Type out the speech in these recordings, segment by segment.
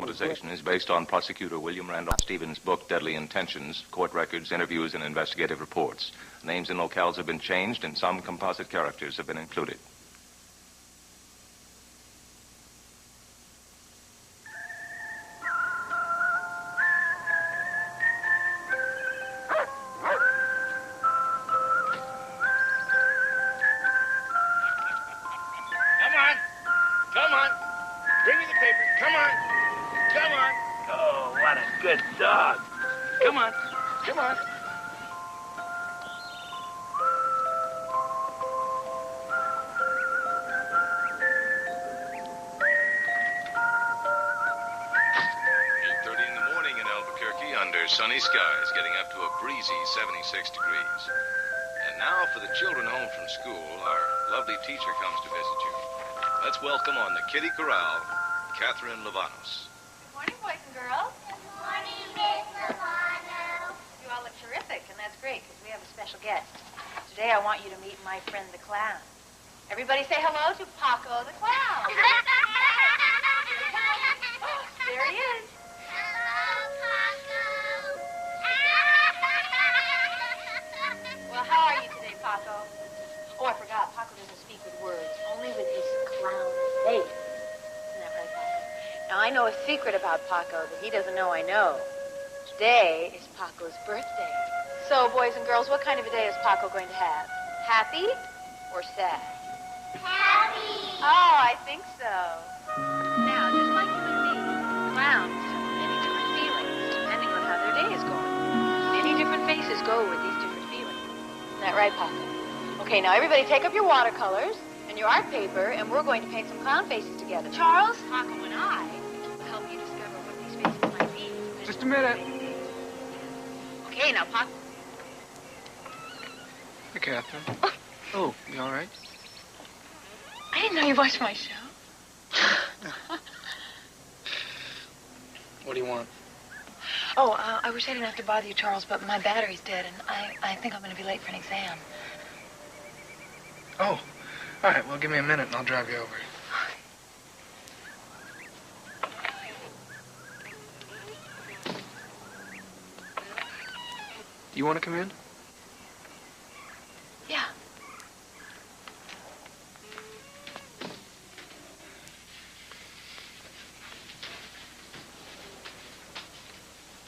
notarization is based on Prosecutor William Randolph Stevens' book, Deadly Intentions, court records, interviews, and investigative reports. Names and locales have been changed, and some composite characters have been included. Sunny skies getting up to a breezy 76 degrees. And now for the children home from school, our lovely teacher comes to visit you. Let's welcome on the Kitty Corral, Catherine Lavanos. Good morning, boys and girls. Good morning, Miss Lavanos. You all look terrific, and that's great, because we have a special guest. Today I want you to meet my friend the clown. Everybody say hello to Paco the clown. Oh, there he is. Well, how are you today, Paco? Oh, I forgot. Paco doesn't speak with words, only with his clown face. Isn't that right, Paco? Now, I know a secret about Paco that he doesn't know I know. Today is Paco's birthday. So, boys and girls, what kind of a day is Paco going to have? Happy or sad? Happy. Oh, I think so. Now, just like you and me, clowns have many different feelings, depending on how their day is going. Many different faces go with these different feelings. Isn't that right, Paco? Okay, now everybody take up your watercolors and your art paper, and we're going to paint some clown faces together. Charles, Paco, and I will help you discover what these faces might be. Just a minute. Okay, now, Paco. Hey, Catherine. Oh, you all right? I didn't know you watched my show. What do you want? Oh, I was heading out to bother you, Charles, but my battery's dead, and I think I'm going to be late for an exam. Oh, all right. Well, give me a minute, and I'll drive you over. You want to come in? Yeah.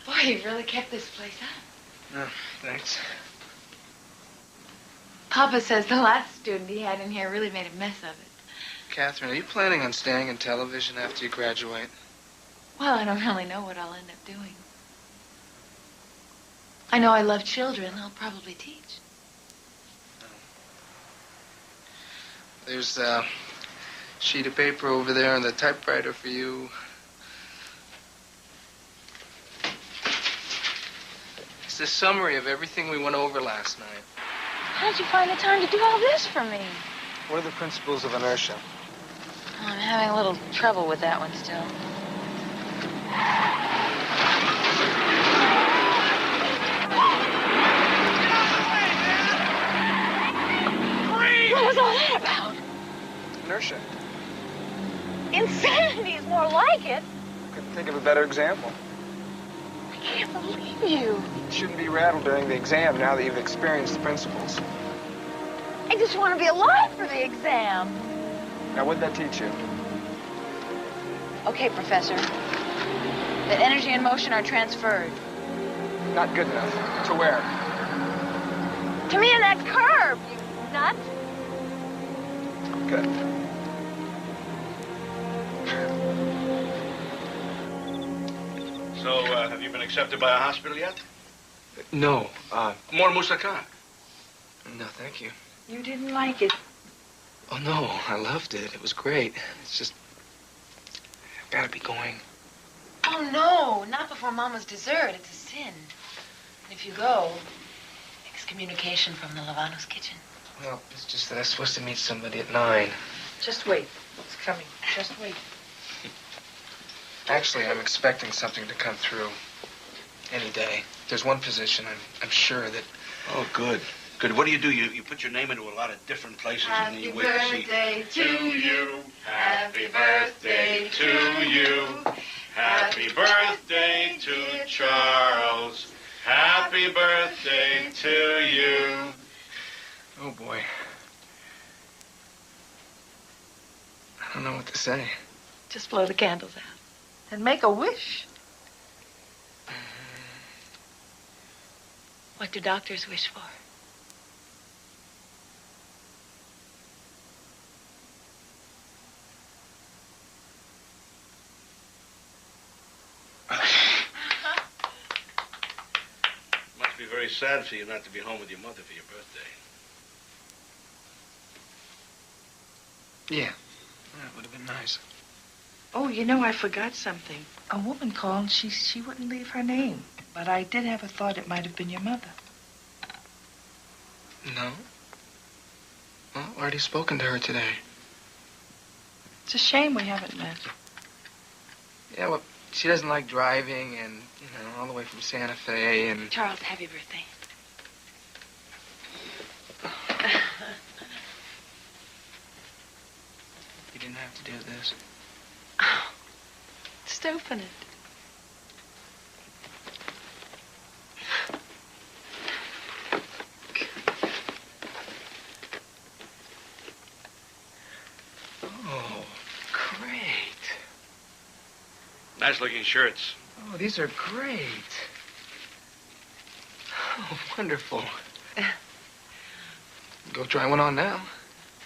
Boy, you really kept this place up. No, thanks. Papa says the last student he had in here really made a mess of it. Catherine, are you planning on staying in television after you graduate? Well, I don't really know what I'll end up doing. I know I love children. I'll probably teach. There's a sheet of paper over there on the typewriter for you. It's the summary of everything we went over last night. How did you find the time to do all this for me? What are the principles of inertia? Oh, I'm having a little trouble with that one still. What was all that about? Inertia. Insanity is more like it. Couldn't think of a better example. I can't believe you. You shouldn't be rattled during the exam now that you've experienced the principles. I just want to be alive for the exam. Now, what'd that teach you? Okay, Professor. That energy and motion are transferred. Not good enough. To where? To me in that curve, you nut. Good. So, have you been accepted by a hospital yet? No. More moussaka. No, thank you. You didn't like it. Oh, no. I loved it. It was great. It's just... I've got to be going. Oh, no. Not before Mama's dessert. It's a sin. And if you go, excommunication from the Lavanos kitchen. Well, it's just that I'm supposed to meet somebody at 9. Just wait. It's coming. Just wait. Actually, I'm expecting something to come through any day. There's one position I'm sure that... Oh, good. Good. What do? You put your name into a lot of different places and then you wait to see. Happy birthday to you. Happy birthday to you. Happy Happy birthday to Charles. Happy birthday to you. Oh, boy. I don't know what to say. Just blow the candles out and make a wish. What do doctors wish for? Must be very sad for you not to be home with your mother for your birthday. Yeah. That would have been nice. Oh, you know, I forgot something. A woman called. She wouldn't leave her name. But I did have a thought it might have been your mother. No? Well, I've already spoken to her today. It's a shame we haven't met. Yeah, well, she doesn't like driving and, you know, all the way from Santa Fe and... Charles, happy birthday. You didn't have to do this. Oh, just open it. Oh, great. Nice looking shirts. Oh, these are great. Oh, wonderful. Go try one on now.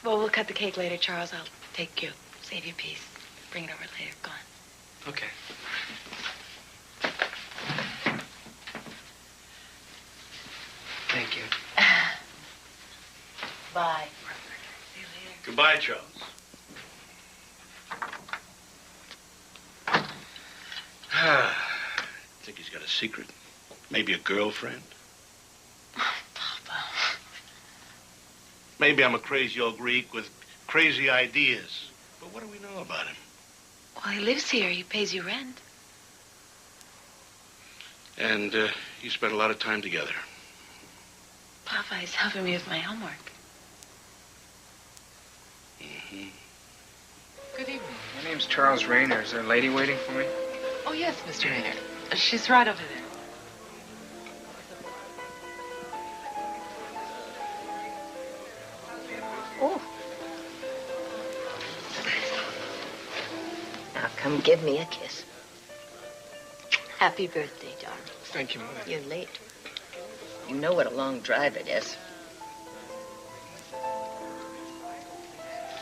Well, we'll cut the cake later, Charles. I'll take you. Save you a piece. Bring it over later. Go on. Okay. Thank you. Bye. See you later. Goodbye, Charles. Think he's got a secret? Maybe a girlfriend? Papa. Maybe I'm a crazy old Greek with crazy ideas. But what do we know about him? Well, he lives here. He pays you rent. And you spent a lot of time together. Papa, he's helping me with my homework. Mm-hmm. Good evening. My name's Charles Rayner. Is there a lady waiting for me? Oh, yes, Mr. Rayner. She's right over there. Oh. Now come give me a kiss. Happy birthday, darling. Thank you, Mother. You're late. You know what a long drive it is.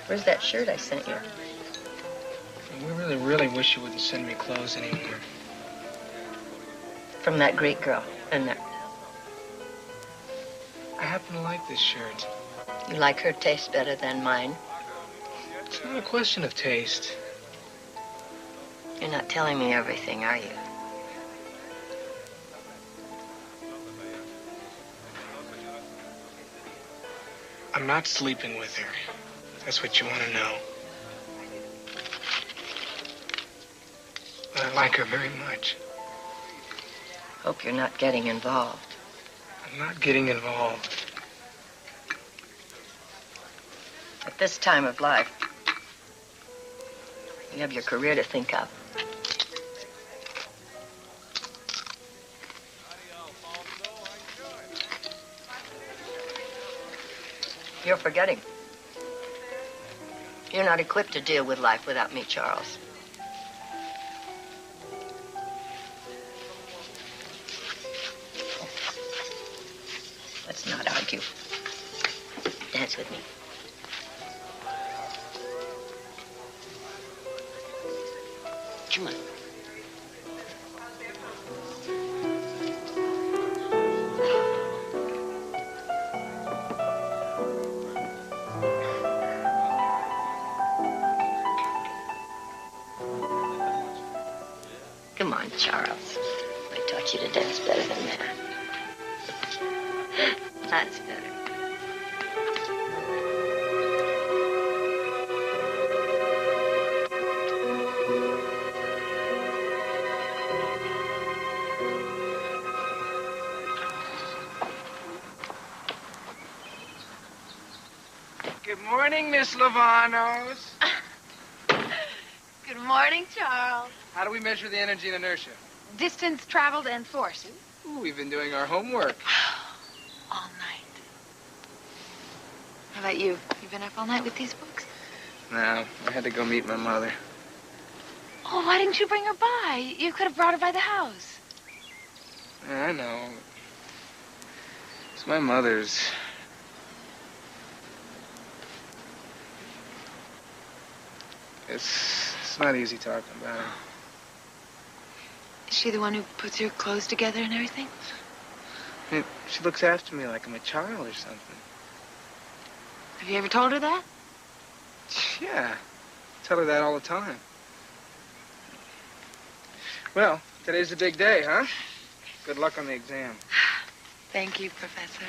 Where's that shirt I sent you? We really, really wish you wouldn't send me clothes anymore. From that great girl, isn't it? I happen to like this shirt. You like her taste better than mine? It's not a question of taste. You're not telling me everything, are you? I'm not sleeping with her. That's what you want to know. But I like her very much. Hope you're not getting involved. I'm not getting involved. At this time of life, you have your career to think of. You're forgetting. You're not equipped to deal with life without me, Charles. Let's not argue. Dance with me. Come on. Come on, Charles. I taught you to dance better than that. That's better. Good morning, Miss Lavanos. Good morning, Charles. How do we measure the energy and inertia? Distance traveled and force. Ooh, we've been doing our homework. All night. How about you? You been up all night with these books? No, I had to go meet my mother. Oh, why didn't you bring her by? You could have brought her by the house. Yeah, I know. It's my mother's. It's not easy talking about her. Is she the one who puts your clothes together and everything? I mean, she looks after me like I'm a child or something. Have you ever told her that? Yeah, I tell her that all the time. Well, today's the big day, huh? Good luck on the exam. Thank you, Professor.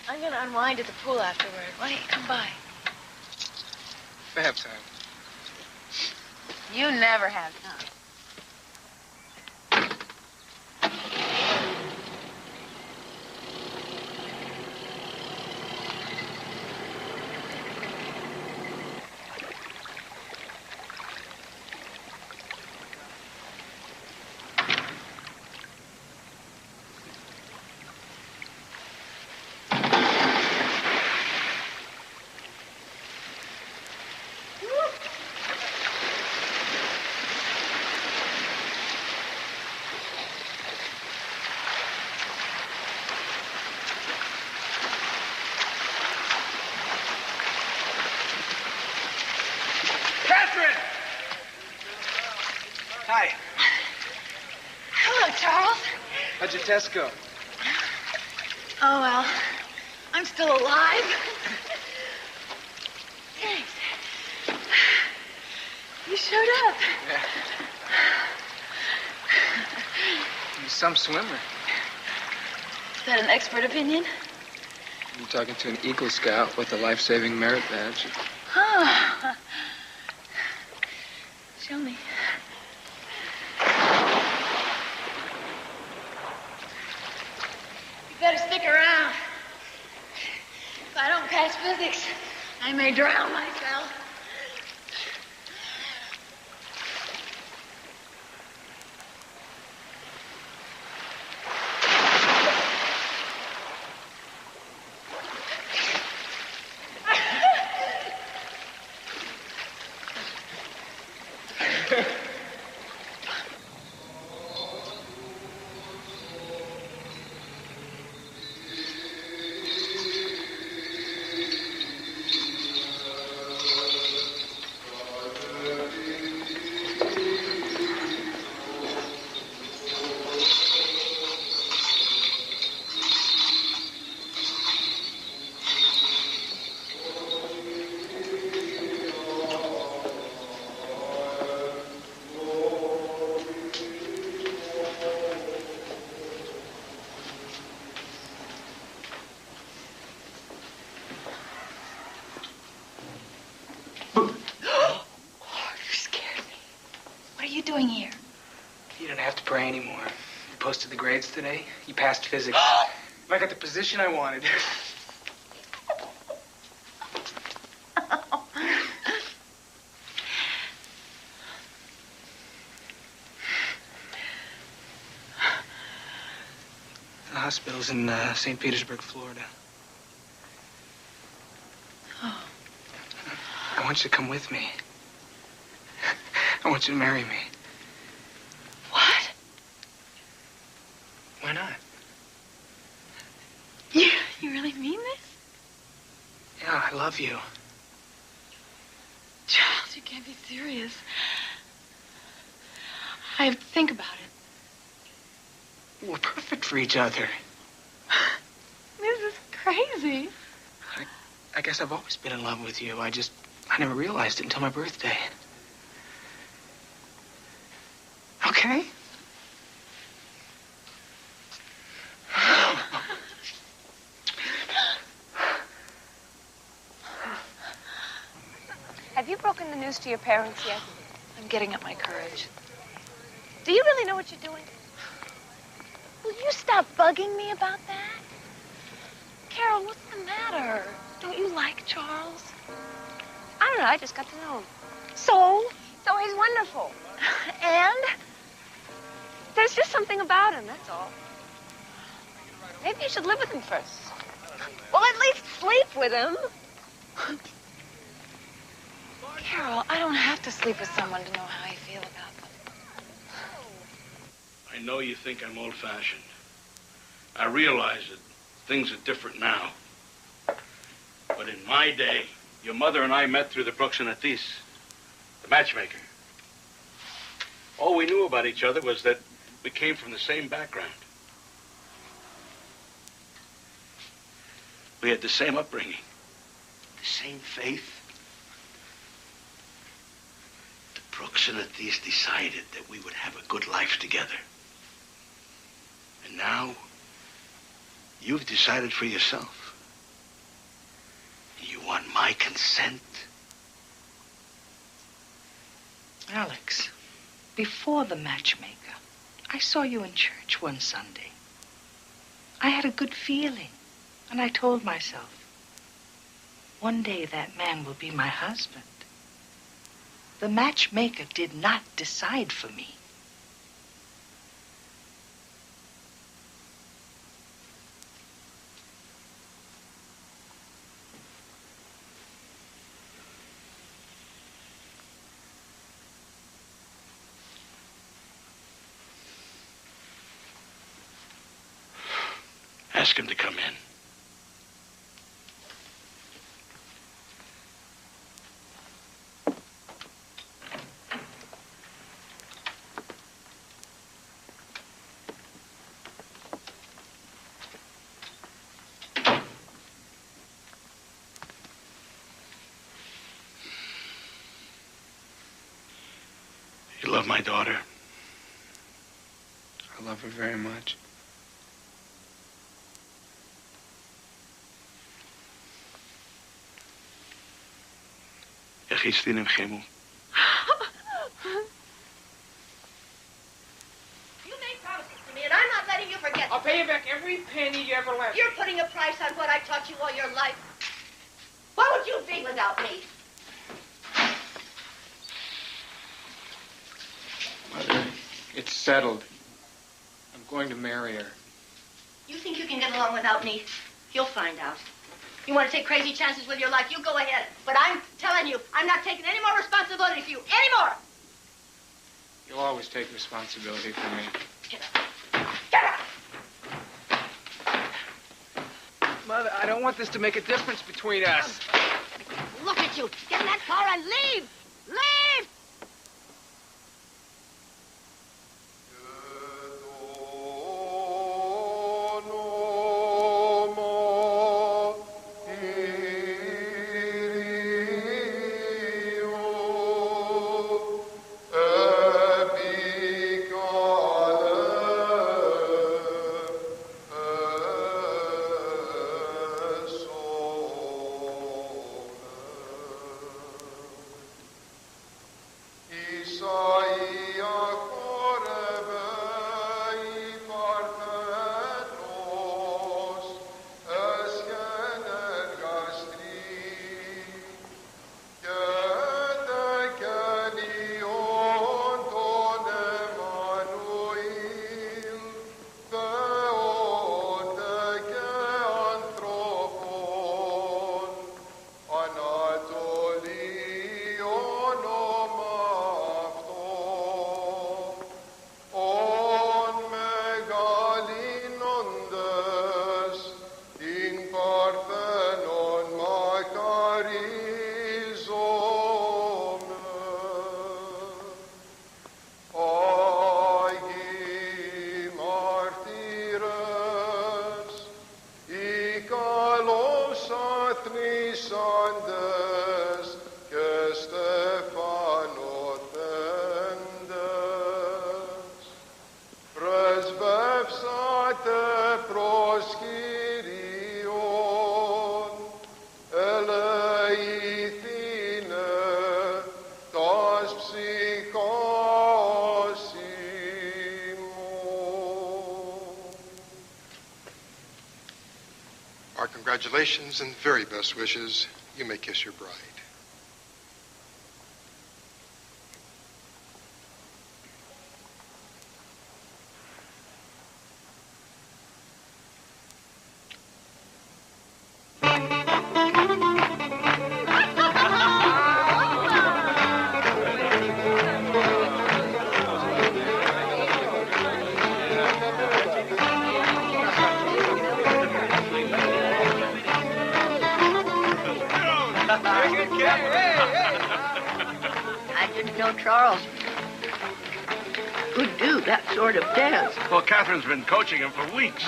I'm going to unwind at the pool afterward. Why don't you come by? If I have time. You never have time. Hi. Hello, Charles. How'd your test go? Oh, well, I'm still alive. Thanks. You showed up. Yeah. You're some swimmer. Is that an expert opinion? You're talking to an Eagle Scout with a life-saving merit badge. Oh. Show me. You better stick around. If I don't pass physics, I may drown myself. Here. You don't have to pray anymore. You posted the grades today. You passed physics. I got the position I wanted. The hospital's in St. Petersburg, Florida. Oh. I want you to come with me. I want you to marry me. What? Why not? You really mean this? Yeah, I love you. Charles, you can't be serious. I have to think about it. We're perfect for each other. This is crazy. I guess I've always been in love with you. I never realized it until my birthday. Okay? Have you broken the news to your parents yet? I'm getting up my courage. Do you really know what you're doing? Will you stop bugging me about that? Carol, what's the matter? Don't you like Charles? I don't know. I just got to know him. So he's wonderful. And there's just something about him, that's all. Maybe you should live with him first. Well, at least sleep with him. Carol, I don't have to sleep with someone to know how I feel about them. I know you think I'm old-fashioned. I realize that things are different now. But in my day, your mother and I met through the Brooks and Atis, the matchmaker. All we knew about each other was that we came from the same background. We had the same upbringing, the same faith. The Brooks and Atis decided that we would have a good life together. And now, you've decided for yourself. You want my consent? Alex, before the matchmaker, I saw you in church one Sunday. I had a good feeling, and I told myself, one day that man will be my husband. The matchmaker did not decide for me. Ask him to come in. You love my daughter? I love her very much. Gisteren in Gemmel. You made promises to me, and I'm not letting you forget I'll them. pay you back every penny you ever lent. You're putting a price on what I taught you all your life. What would you be without me? Mother, it's settled. I'm going to marry her. You think you can get along without me? You'll find out. You want to take crazy chances with your life, you go ahead. But I'm telling you, I'm not taking any more responsibility for you. Any more! You'll always take responsibility for me. Get up. Get up! Mother, I don't want this to make a difference between us. Look at you. Get in that car and leave! Leave! Congratulations and very best wishes. You may kiss your bride. I didn't know Charles could do that sort of dance. Well, Catherine's been coaching him for weeks.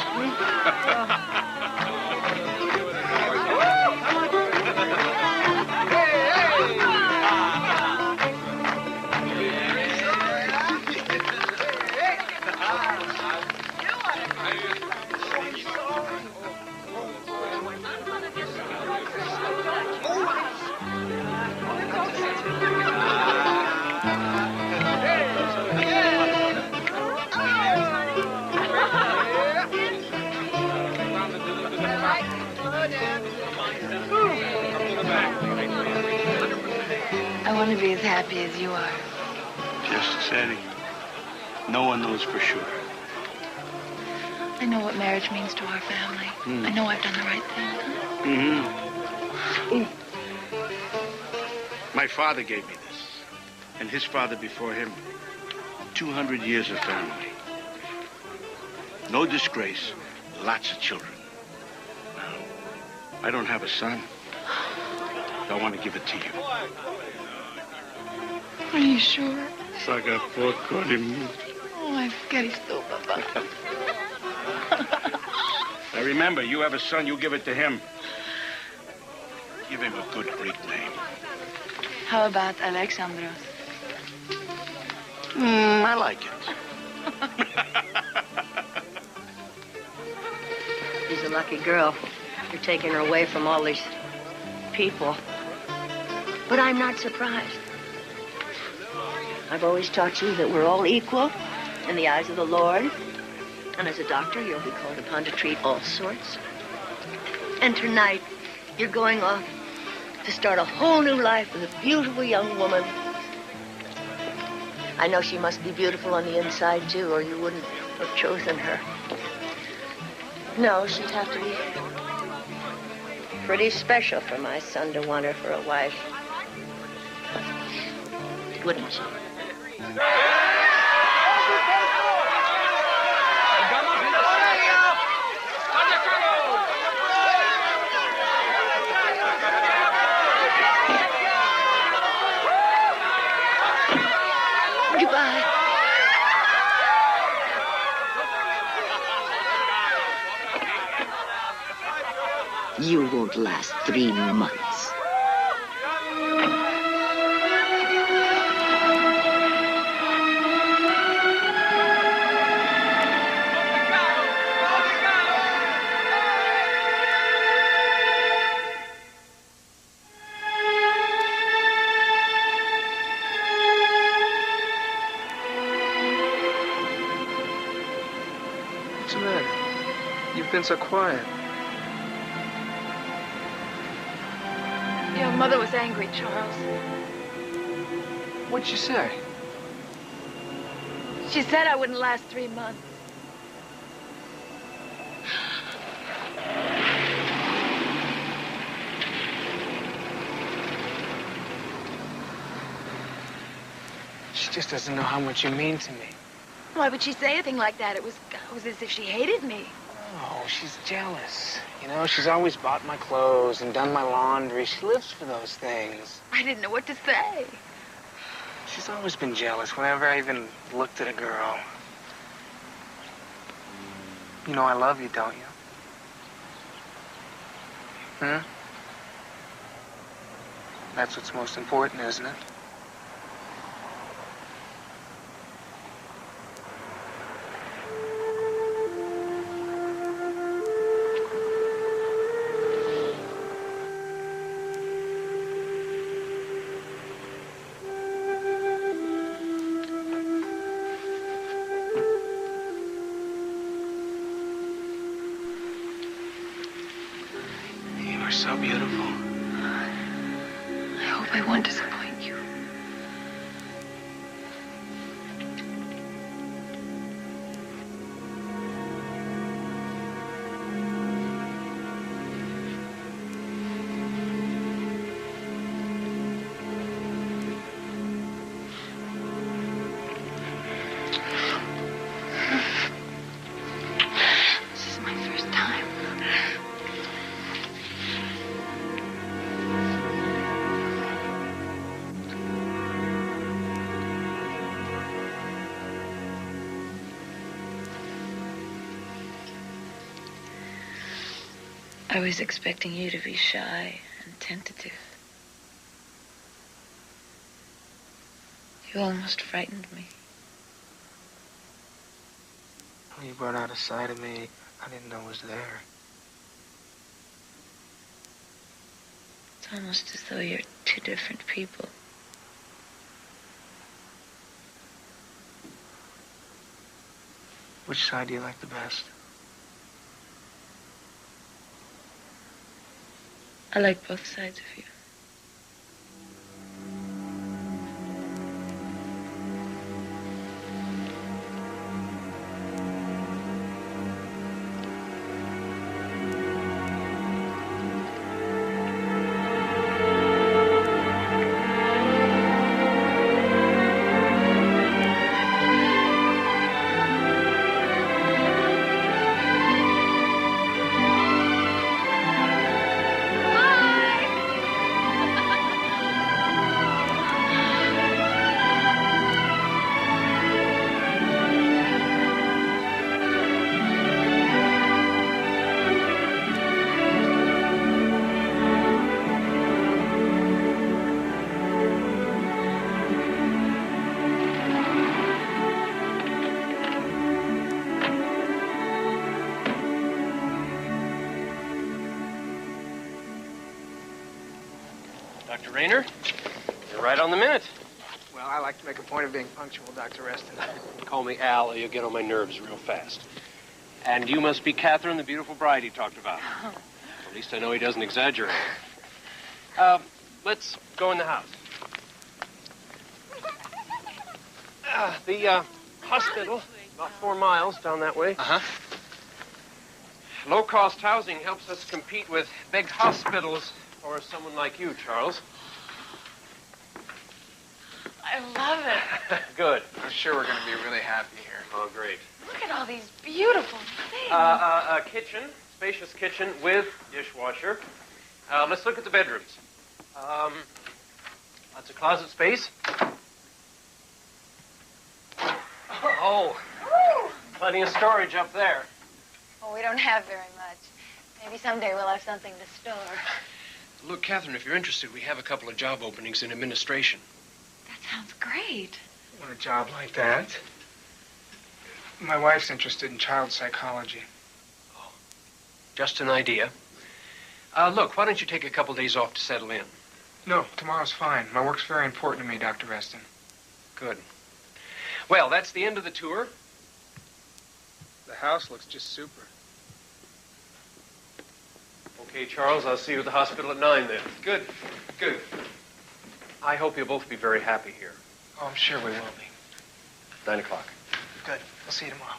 I want to be as happy as you are. Just Sadie. No one knows for sure. I know what marriage means to our family. I know I've done the right thing. My father gave me this, and his father before him. 200 years of family. No disgrace, lots of children. Now, I don't have a son. I want to give it to you. Are you sure? Saca poco de mí. Oh, I'm getting so, Papa. Now remember, you have a son, you give it to him. Give him a good Greek name. How about Alexandros? I like it. She's a lucky girl. You're taking her away from all these people. But I'm not surprised. I've always taught you that we're all equal in the eyes of the Lord. And as a doctor, you'll be called upon to treat all sorts. And tonight, you're going off to start a whole new life with a beautiful young woman. I know she must be beautiful on the inside, too, or you wouldn't have chosen her. No, she'd have to be pretty special for my son to want her for a wife. Wouldn't she? Goodbye. You won't last 3 months. What's the matter? You've been so quiet. Your mother was angry, Charles. What'd she say? She said I wouldn't last 3 months. She just doesn't know how much you mean to me. Why would she say anything like that? It was as if she hated me. Oh, she's jealous. You know, she's always bought my clothes and done my laundry. She lives for those things. I didn't know what to say. She's always been jealous whenever I even looked at a girl. You know I love you, don't you? That's what's most important, isn't it? so beautiful. I hope I won't disappoint you. This is my first time. I was expecting you to be shy and tentative. You almost frightened me. You brought out a side of me I didn't know was there. It's almost as though you're two different people. Which side do you like the best? I like both sides of you. Dr. Rayner, you're right on the minute. Well, I like to make a point of being punctual, Dr. Reston. Call me Al, or you'll get on my nerves real fast. And you must be Catherine, the beautiful bride he talked about. At least I know he doesn't exaggerate. Let's go in the house. The hospital, about 4 miles down that way. Uh-huh. Low-cost housing helps us compete with big hospitals for someone like you, Charles. I love it. Good. I'm sure we're going to be really happy here. Oh, great. Look at all these beautiful things. A kitchen, spacious kitchen with dishwasher. Let's look at the bedrooms. Lots of closet space. Oh, plenty of storage up there. Well, we don't have very much. Maybe someday we'll have something to store. Look, Catherine, if you're interested, we have a couple of job openings in administration. That sounds great. Want a job like that? My wife's interested in child psychology. Oh, just an idea. Look, why don't you take a couple days off to settle in? No, tomorrow's fine. My work's very important to me, Dr. Reston. Good. Well, that's the end of the tour. The house looks just super. Okay, Charles, I'll see you at the hospital at 9 then. Good. Good. I hope you'll both be very happy here. Oh, I'm sure we will be. 9 o'clock. Good. I'll see you tomorrow.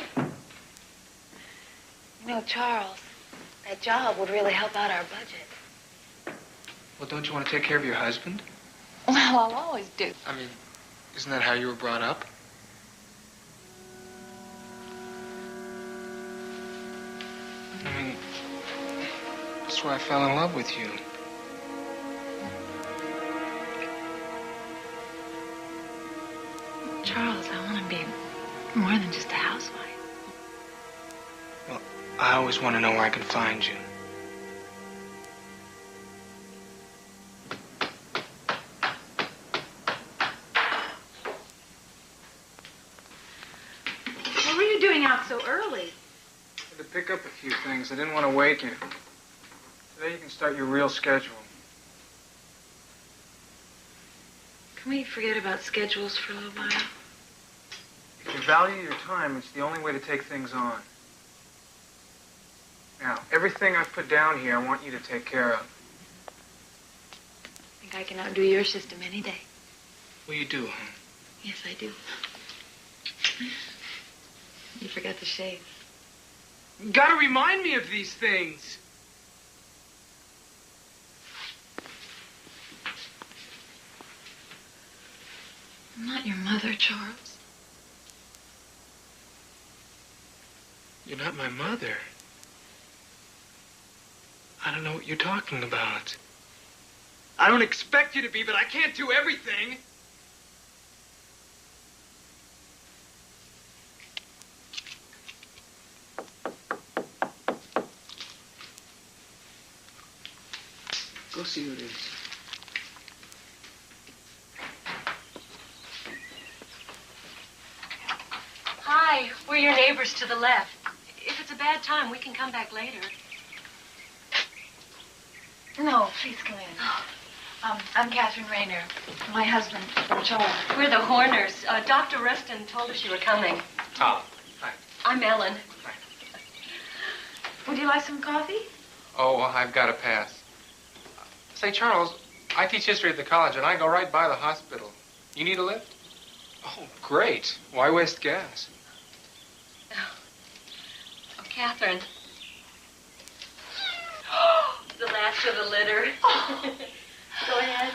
Bye-bye. You know, Charles, that job would really help out our budget. Well, don't you want to take care of your husband? Well, I'll always do. I mean, isn't that how you were brought up? I mean, that's why I fell in love with you. Charles, I want to be more than just a housewife. Well, I always want to know where I can find you. What were you doing out so early? I had to pick up a few things. I didn't want to wake you. Today you can start your real schedule. Can we forget about schedules for a little while? If you value your time, it's the only way to take things on. Now, everything I've put down here, I want you to take care of. I think I can outdo your system any day. Well, you do, huh? Yes, I do. You forgot to shave. You gotta remind me of these things. I'm not your mother, Charles. You're not my mother. I don't know what you're talking about. I don't expect you to be, but I can't do everything. Go see who it is. Hi, we're your neighbors to the left. If it's a bad time, we can come back later. No, please come in. I'm Catherine Rayner. My husband, Charles. We're the Horners. Dr. Rustin told us you were coming. Tom. Hi. I'm Ellen. Hi. Would you like some coffee? Oh, well, I've got to pass. Say, Charles, I teach history at the college, and I go right by the hospital. You need a lift? Oh, great. Why waste gas? Oh, Catherine. The last of the litter. Go ahead.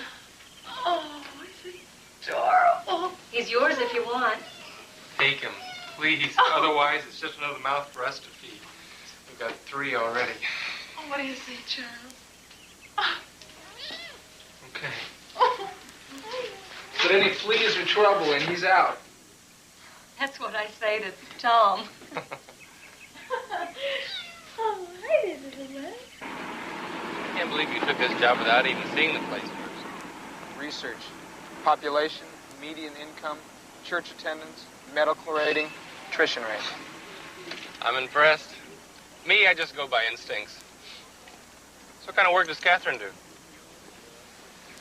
Oh, is he adorable? He's yours if you want. Take him, please. Otherwise, it's just another mouth for us to feed. We've got 3 already. Oh, what do you say, Charles? Okay. But any fleas or trouble, and he's out. That's what I say to Tom. Oh, hi, little man. I can't believe you took this job without even seeing the place first. Research. Population, median income, church attendance, medical rating, attrition rate. I'm impressed. Me, I just go by instincts. So what kind of work does Catherine do?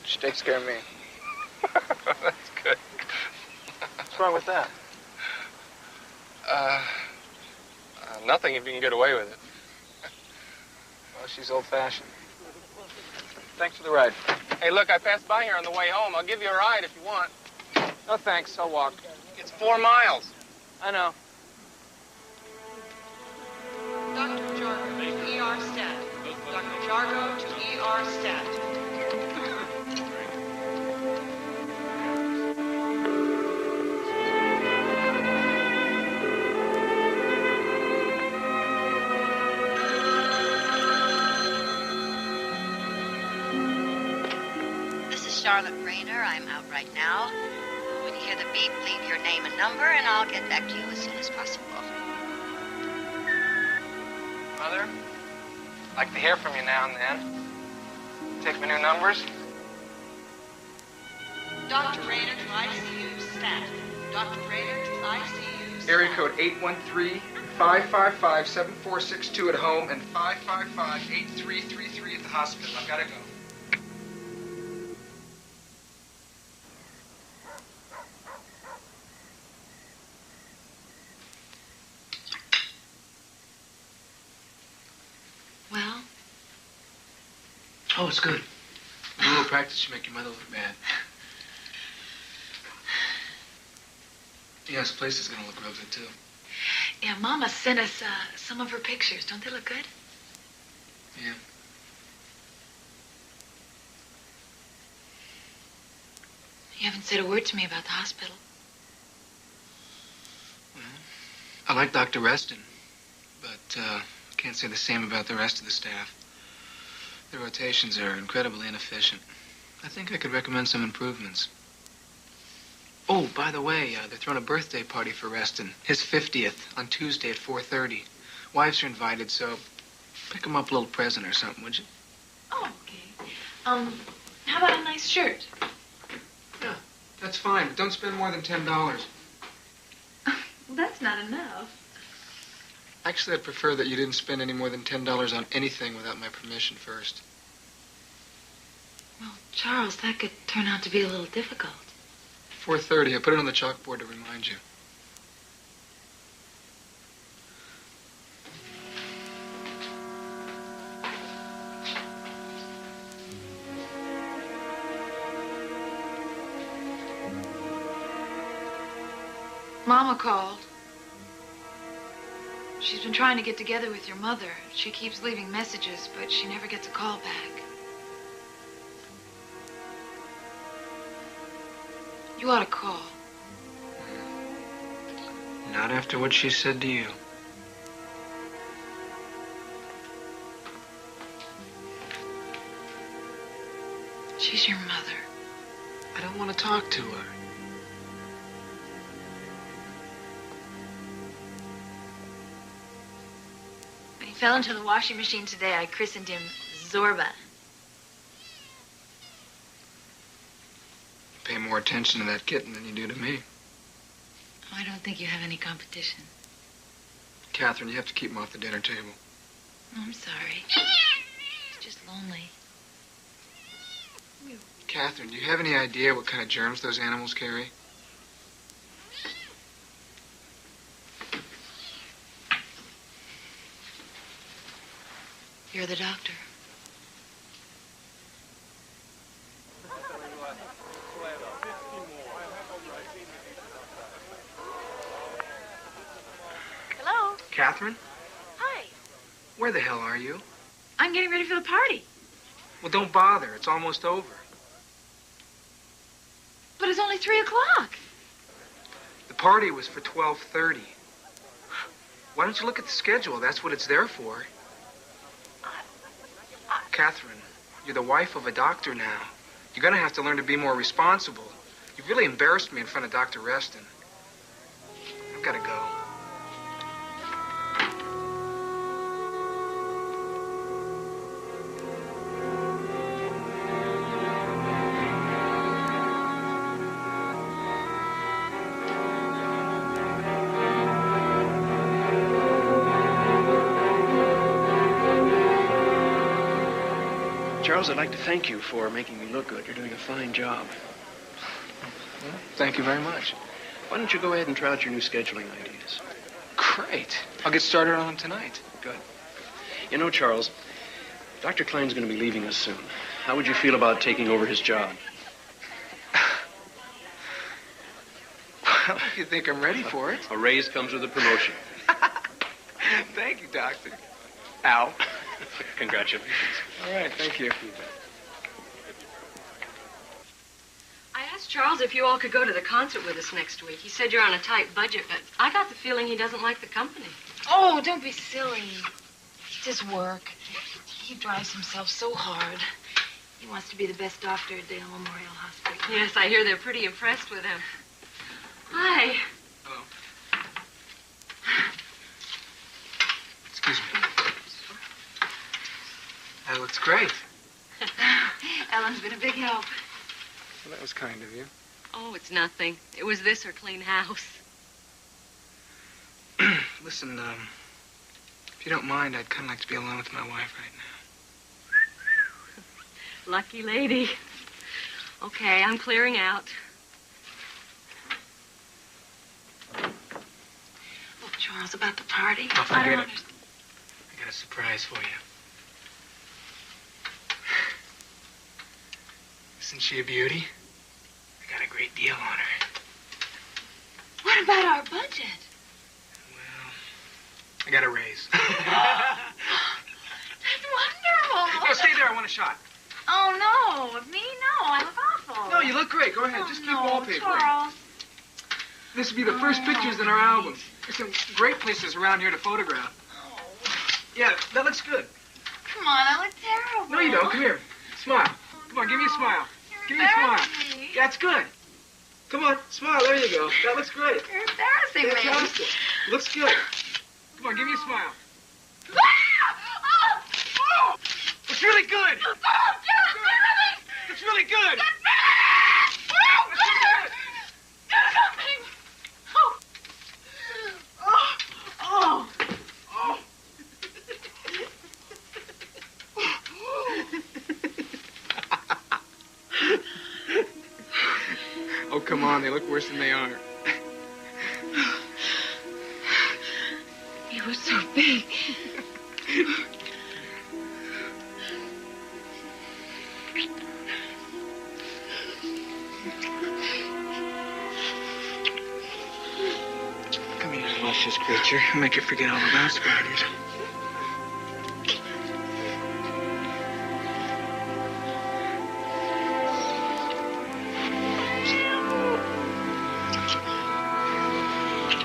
She takes care of me. That's good. What's wrong with that? Nothing if you can get away with it. Well, she's old-fashioned. Thanks for the ride. Hey, look, I passed by here on the way home. I'll give you a ride if you want. No, thanks. I'll walk. It's 4 miles. I know. Dr. Jargo to ER stat. Dr. Jargo to ER stat. Charlotte Rayner. I'm out right now. When you hear the beep, leave your name and number, and I'll get back to you as soon as possible. Mother, I'd like to hear from you now and then. Take my new numbers. Dr. Rayner to ICU stat. Dr. Rayner to ICU stat. Area code 813-555-7462 at home and 555-8333 at the hospital. I've got to go. Well? Oh, it's good. A little practice should make your mother look bad. Yeah, this place is going to look real good, too. Yeah, Mama sent us some of her pictures. Don't they look good? Yeah. You haven't said a word to me about the hospital. Well, I like Dr. Reston, but I can't say the same about the rest of the staff. The rotations are incredibly inefficient. I think I could recommend some improvements. Oh, by the way, they're throwing a birthday party for Reston. His 50th on Tuesday at 4:30. Wives are invited, so pick him up a little present or something, would you? Oh, okay. How about a nice shirt? Yeah, that's fine, but don't spend more than $10. Well, that's not enough. Actually, I'd prefer that you didn't spend any more than $10 on anything without my permission first. Well, Charles, that could turn out to be a little difficult. 4:30. I put it on the chalkboard to remind you. Mama called. She's been trying to get together with your mother. She keeps leaving messages, but she never gets a call back. You ought to call. Not after what she said to you. She's your mother. I don't want to talk to her. When he fell into the washing machine today, I christened him Zorba. Pay more attention to that kitten than you do to me. Oh, I don't think you have any competition. Catherine, you have to keep him off the dinner table. Oh, I'm sorry. He's just lonely. Catherine, do you have any idea what kind of germs those animals carry? You're the doctor. Hello? Catherine? Hi. Where the hell are you? I'm getting ready for the party. Well, don't bother. It's almost over. But it's only 3 o'clock. The party was for 12:30. Why don't you look at the schedule? That's what it's there for. Catherine, you're the wife of a doctor now. You're going to have to learn to be more responsible. You've really embarrassed me in front of Dr. Reston. I've got to go. Charles, I'd like to thank you for making me look good. You're doing a fine job. Well, thank you very much. Why don't you go ahead and try out your new scheduling ideas? Great. I'll get started on them tonight. Good. You know, Charles, Dr. Klein's going to be leaving us soon. How would you feel about taking over his job? Well, if you think I'm ready for it. A raise comes with a promotion. Thank you, Doctor. Al. Congratulations. All right, thank you. I asked Charles if you all could go to the concert with us next week. He said you're on a tight budget, but I got the feeling he doesn't like the company. Oh, don't be silly. It's his work. He drives himself so hard. He wants to be the best doctor at Dale Memorial Hospital. Yes, I hear they're pretty impressed with him. Hi. Hello. Excuse me. That looks great. Ellen's been a big help. Well, that was kind of you. Oh, it's nothing. It was this or clean house. Listen, if you don't mind, I'd kind of like to be alone with my wife right now. Lucky lady. Okay, I'm clearing out. Oh, Charles, about the party. Oh, I forget don't it. understand. I got a surprise for you. Isn't she a beauty? I got a great deal on her. What about our budget? Well, I got a raise. That's wonderful. No, stay there. I want a shot. Oh, no. Of me? No, I look awful. No, you look great. Go ahead. Oh, Just keep no, wallpapering. Charles. This will be the first pictures in our album. There's some great places around here to photograph. Oh. Yeah, that looks good. Come on, I look terrible. No, you don't. Come here. Smile. Come on, give me a smile. Give me a smile. Me. That's good. Come on, smile. There you go. That looks great. You're embarrassing me. Fantastic. Looks good. Come on, give me a smile. Oh! It's really good. Oh, Charles, It's really good. do something! Do something! Oh! Oh! Oh, come on. They look worse than they are. You were so big. vicious creature. He'll make you forget all about spiders.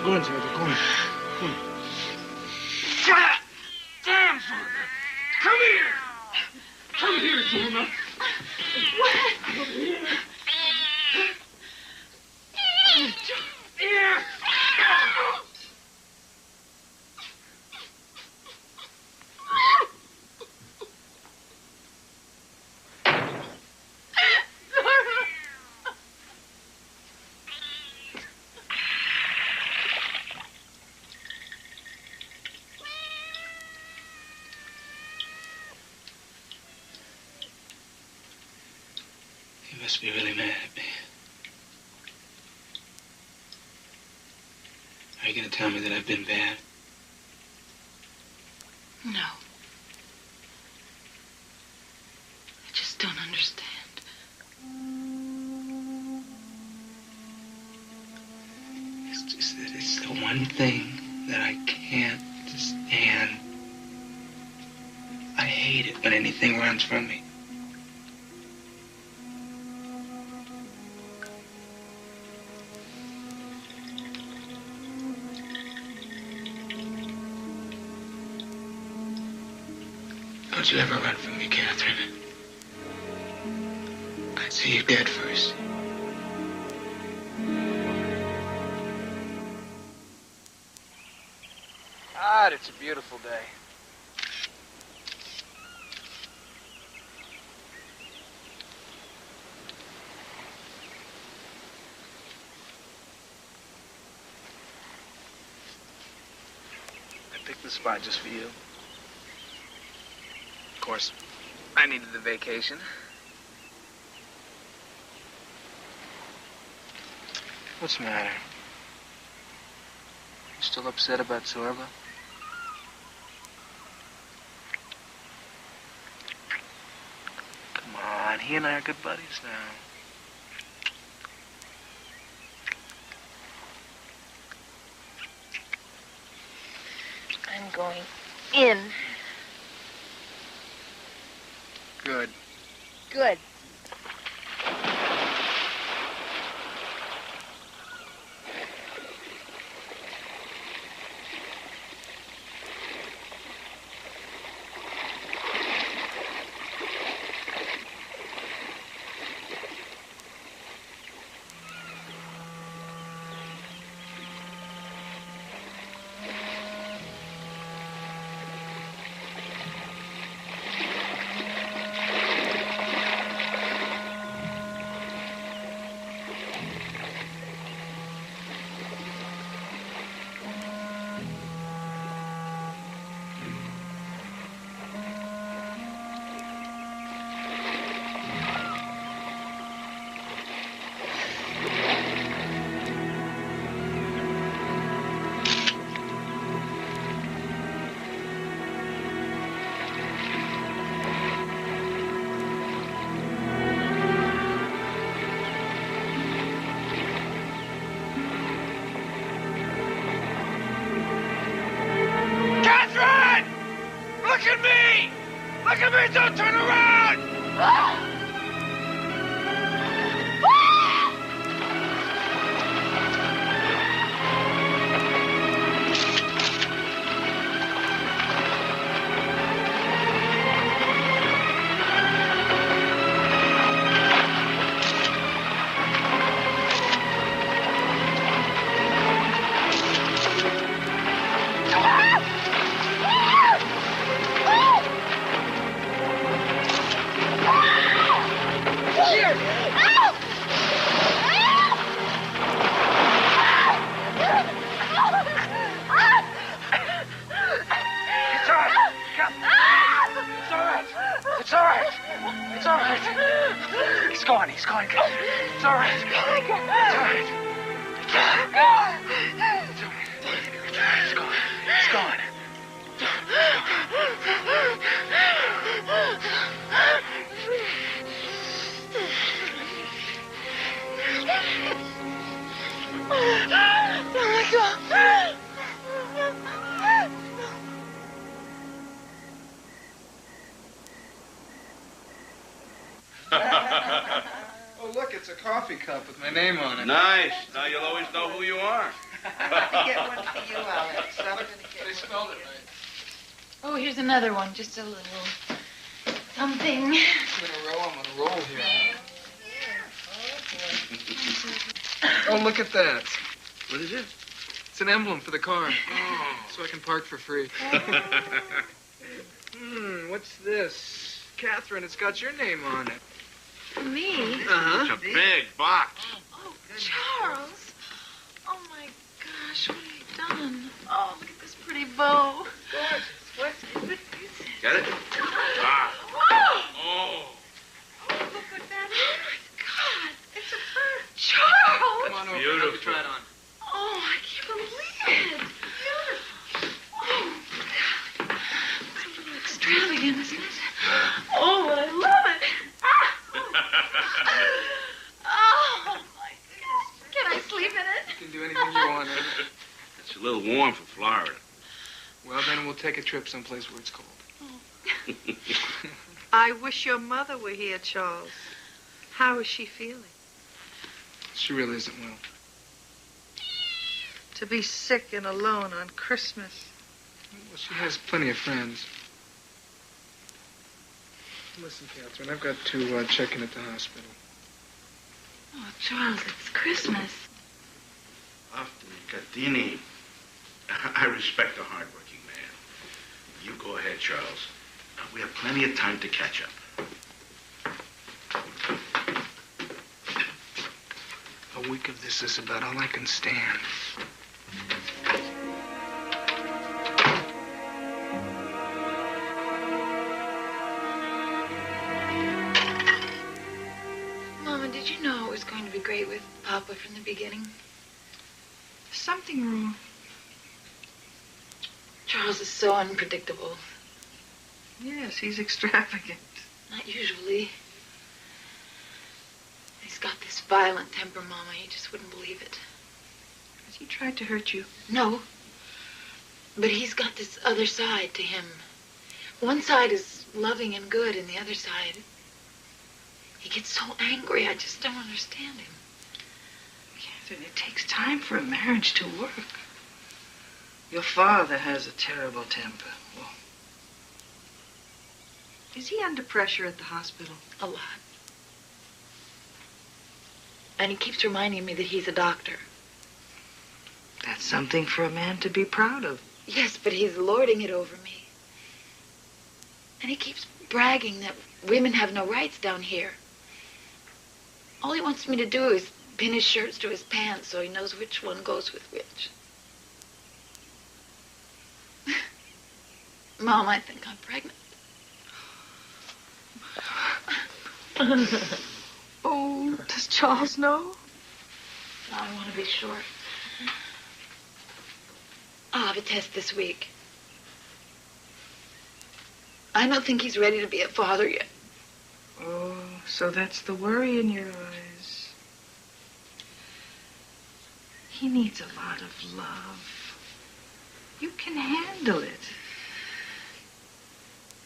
Go on, Sergeant. Go on. Go on. Damn, Zorba! Come here! Come here, Zorba! What? Come here! Here! You must be really mad at me. Are you going to tell me that I've been bad? No. I just don't understand. It's just that it's the one thing that I can't stand. I hate it when anything runs from me. Don't you ever run from me, Catherine. I'd see you dead first. God, it's a beautiful day. I picked the spot just for you. Of course, I needed the vacation. What's the matter? You still upset about Zorba? Come on, he and I are good buddies now. I'm going in. Good. Good. Look at me! Don't turn around! He's gone. It's all right. It's all right. It's gone. It's gone. Don't let go. Oh, look, it's a coffee cup with my name on it. Nice. Now you'll always know who you are. I'm going to get one for you, Alex. I'm going to get They spelled it right. Oh, here's another one. Just a little something. In a row, I'm on a roll here. Oh, look at that. What is it? It's an emblem for the car. So I can park for free. What's this? Catherine, it's got your name on it. Me? Uh-huh. It's a big box. Oh, Charles. Oh, my gosh. What have you done? Oh, look at this pretty bow. Gorgeous. What's it? Get it? Ah. Oh! Oh. Oh, look what that is. God. It's a bird. Charles! Come on over. Beautiful. Let me try it on. Oh, I can't believe it. Beautiful. Oh, God. It's a little extravagant, isn't it? Oh, but I love it. Ah. Oh, my goodness. Can I sleep in it? You can do anything you want. It's a little warm for Florida. Well, then we'll take a trip someplace where it's cold. I wish your mother were here, Charles. How is she feeling? She really isn't well. To be sick and alone on Christmas. Well, she has plenty of friends. Listen, Catherine, I've got to check in at the hospital. Oh, Charles, it's Christmas. After Catini, I respect a hardworking man. You go ahead, Charles. We have plenty of time to catch up. A week of this is about all I can stand. Mama, did you know it was going to be great with Papa from the beginning? There's something wrong. Charles is so unpredictable. Yes, he's extravagant. Not usually. He's got this violent temper, Mama. You just wouldn't believe it. Has he tried to hurt you? No. But he's got this other side to him. One side is loving and good, and the other side, he gets so angry. I just don't understand him. Catherine, it takes time for a marriage to work. Your father has a terrible temper. Well, is he under pressure at the hospital? A lot. And he keeps reminding me that he's a doctor. That's something for a man to be proud of. Yes, but he's lording it over me. And he keeps bragging that women have no rights down here. All he wants me to do is pin his shirts to his pants so he knows which one goes with which. Mom, I think I'm pregnant. Oh, does Charles know? I want to be sure. I'll have a test this week. I don't think he's ready to be a father yet. Oh, so that's the worry in your eyes. He needs a lot of love. You can handle it.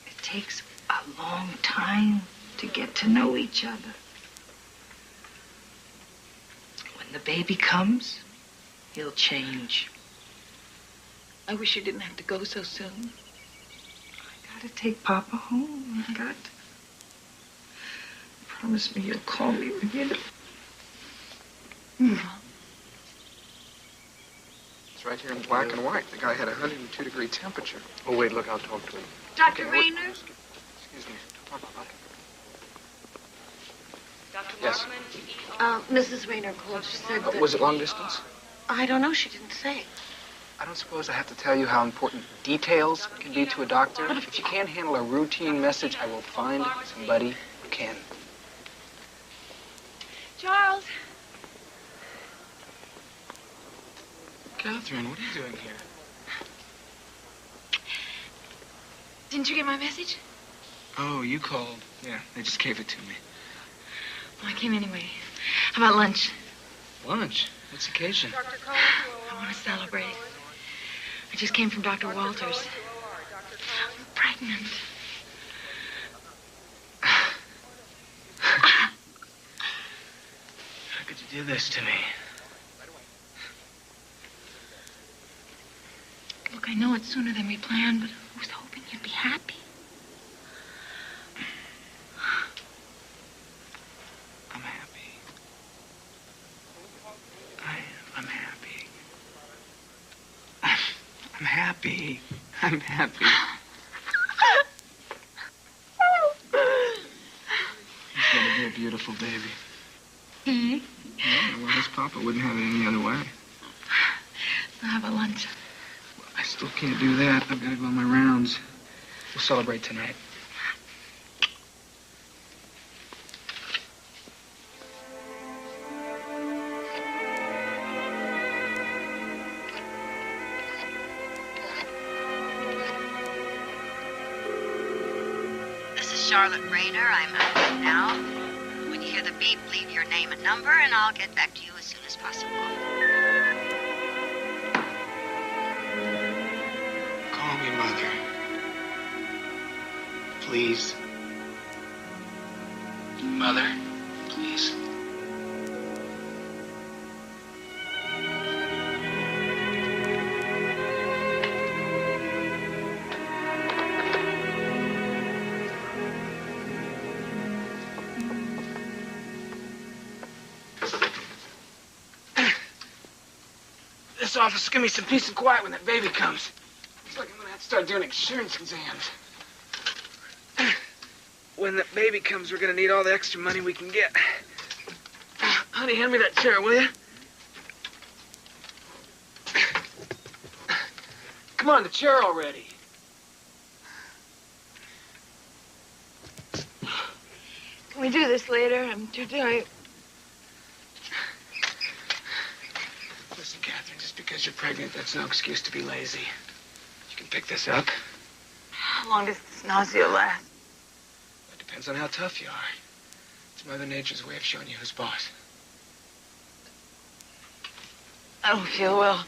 It takes a long time to get to know each other. When the baby comes, he'll change. I wish you didn't have to go so soon. I gotta take Papa home. I got to. Promise me you'll call me when you know. It's right here in black and white. The guy had a 102-degree temperature. Oh, wait, look, I'll talk to him. Dr. Okay, Rayner? Excuse me. Dr. Yes. Mrs. Rayner called. She said that... Was it long distance? I don't know. She didn't say. I don't suppose I have to tell you how important details can be to a doctor. If you can't handle a routine message, I will find somebody who can. Charles. Catherine, what are you doing here? Didn't you get my message? Oh, you called. Yeah, they just gave it to me. Well, I came anyway. How about lunch? Lunch? What's the occasion? I want to celebrate. I just came from Dr. Walters. I'm pregnant. do this to me? Look, I know it's sooner than we planned, but I was hoping you'd be happy. I'm happy. I'm happy. I'm happy. I'm happy. He's gonna be a beautiful baby. Mm-hmm. Yeah, well, his papa wouldn't have it any other way. So how about lunch? I still can't do that. I've got to go on my rounds. We'll celebrate tonight. This is Charlotte Rayner. I'm out right now. When you hear the beep, leave your name and number, and I'll get back to you as soon as possible. Call me Mother. Please. Mother, please. This office, give me some peace and quiet when that baby comes. It's like I'm gonna have to start doing insurance exams. When that baby comes, we're gonna need all the extra money we can get. Honey, hand me that chair, will you? Come on, the chair already. Can we do this later? I'm too tired. Listen, Catherine, just because you're pregnant, that's no excuse to be lazy. You can pick this up. How long does this nausea last? It depends on how tough you are. It's Mother Nature's way of showing you who's boss. I don't feel well.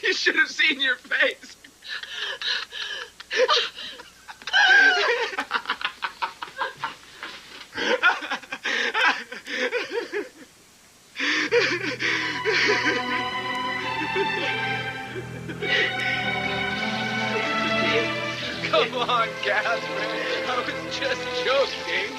You should have seen your face. Come on, Catherine. I was just joking.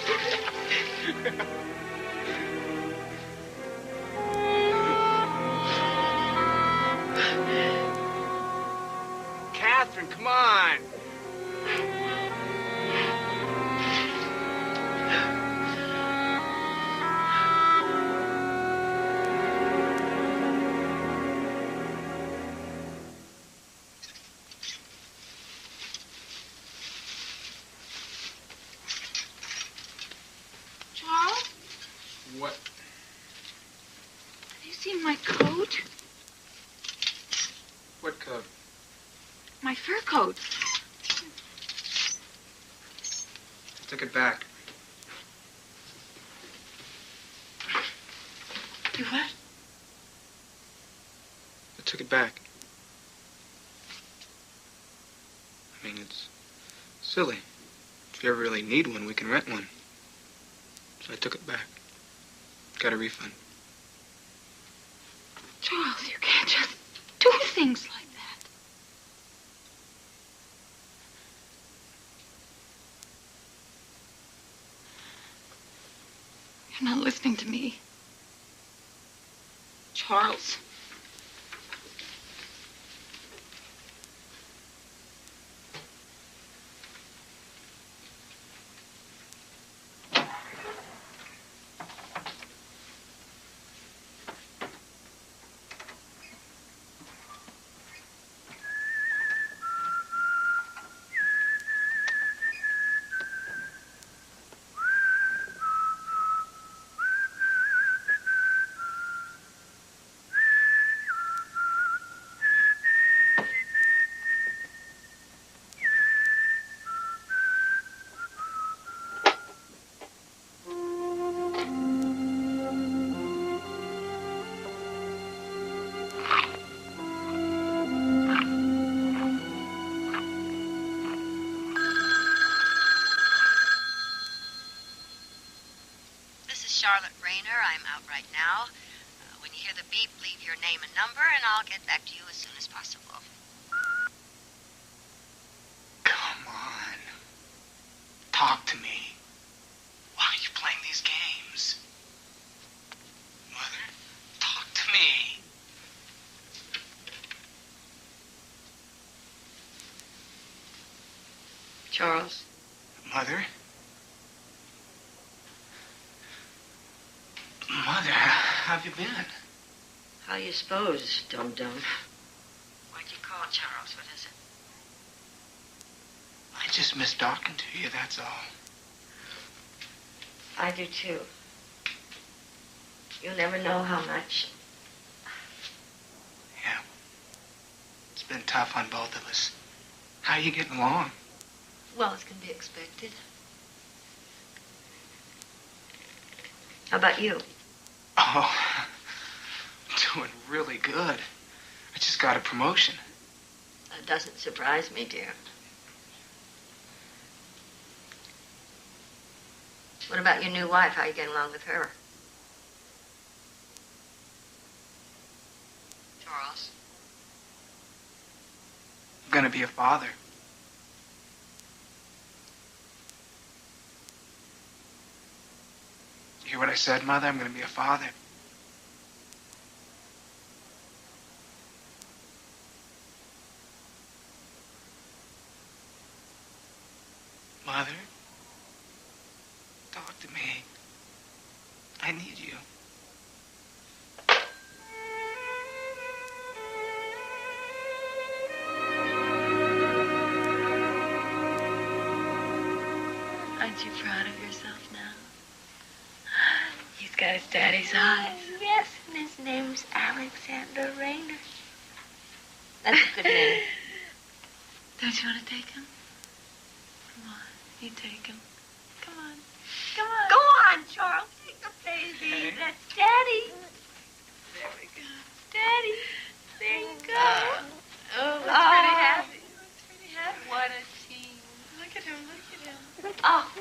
What? Have you seen my coat? What coat? My fur coat. I took it back. You what? I took it back. I mean, it's silly. If you ever really need one, we can rent one. So I took it back. Got a refund. Charles, you can't just do things like that. You're not listening to me. Charles. Charlotte Rayner. I'm out right now. When you hear the beep, leave your name and number, and I'll get back to you as soon as possible. Come on. Talk to me. Why are you playing these games? Mother, talk to me. Charles? Mother? Mother, how have you been? How you suppose, dum-dum? Why'd you call, Charles? What is it? I just miss talking to you, that's all. I do, too. You'll never know how much. Yeah. It's been tough on both of us. How are you getting along? Well, as can be expected. How about you? Oh, doing really good. I just got a promotion. That doesn't surprise me, dear. What about your new wife? How are you getting along with her? Charles? I'm gonna be a father. You hear what I said, Mother? I'm gonna be a father. Mother? Talk to me. I need you. Aren't you proud of yourself now? He's got his daddy's eyes. Yes, and his name's Alexander Rayner. That's a good name. Don't you want to take him? Come on, you take him. Come on. Come on. Go on, Charles. Take the baby. Okay. That's Daddy. There we go. Daddy. There you go. Oh, it's pretty happy. It's pretty happy. What a team. Look at him. Look at him. Oh.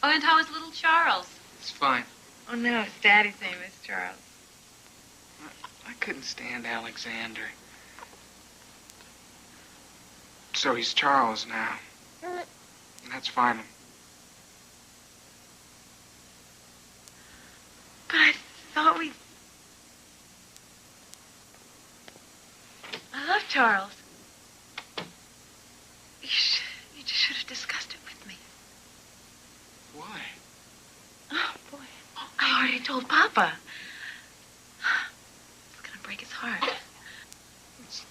Oh, and how is little Charles? It's fine. Oh, no, his daddy's name is Charles. I couldn't stand Alexander. So he's Charles now. And that's fine. But I thought we... I love Charles. You just should have discussed it with me. Why? Oh, boy. I already told Papa. It's gonna break his heart.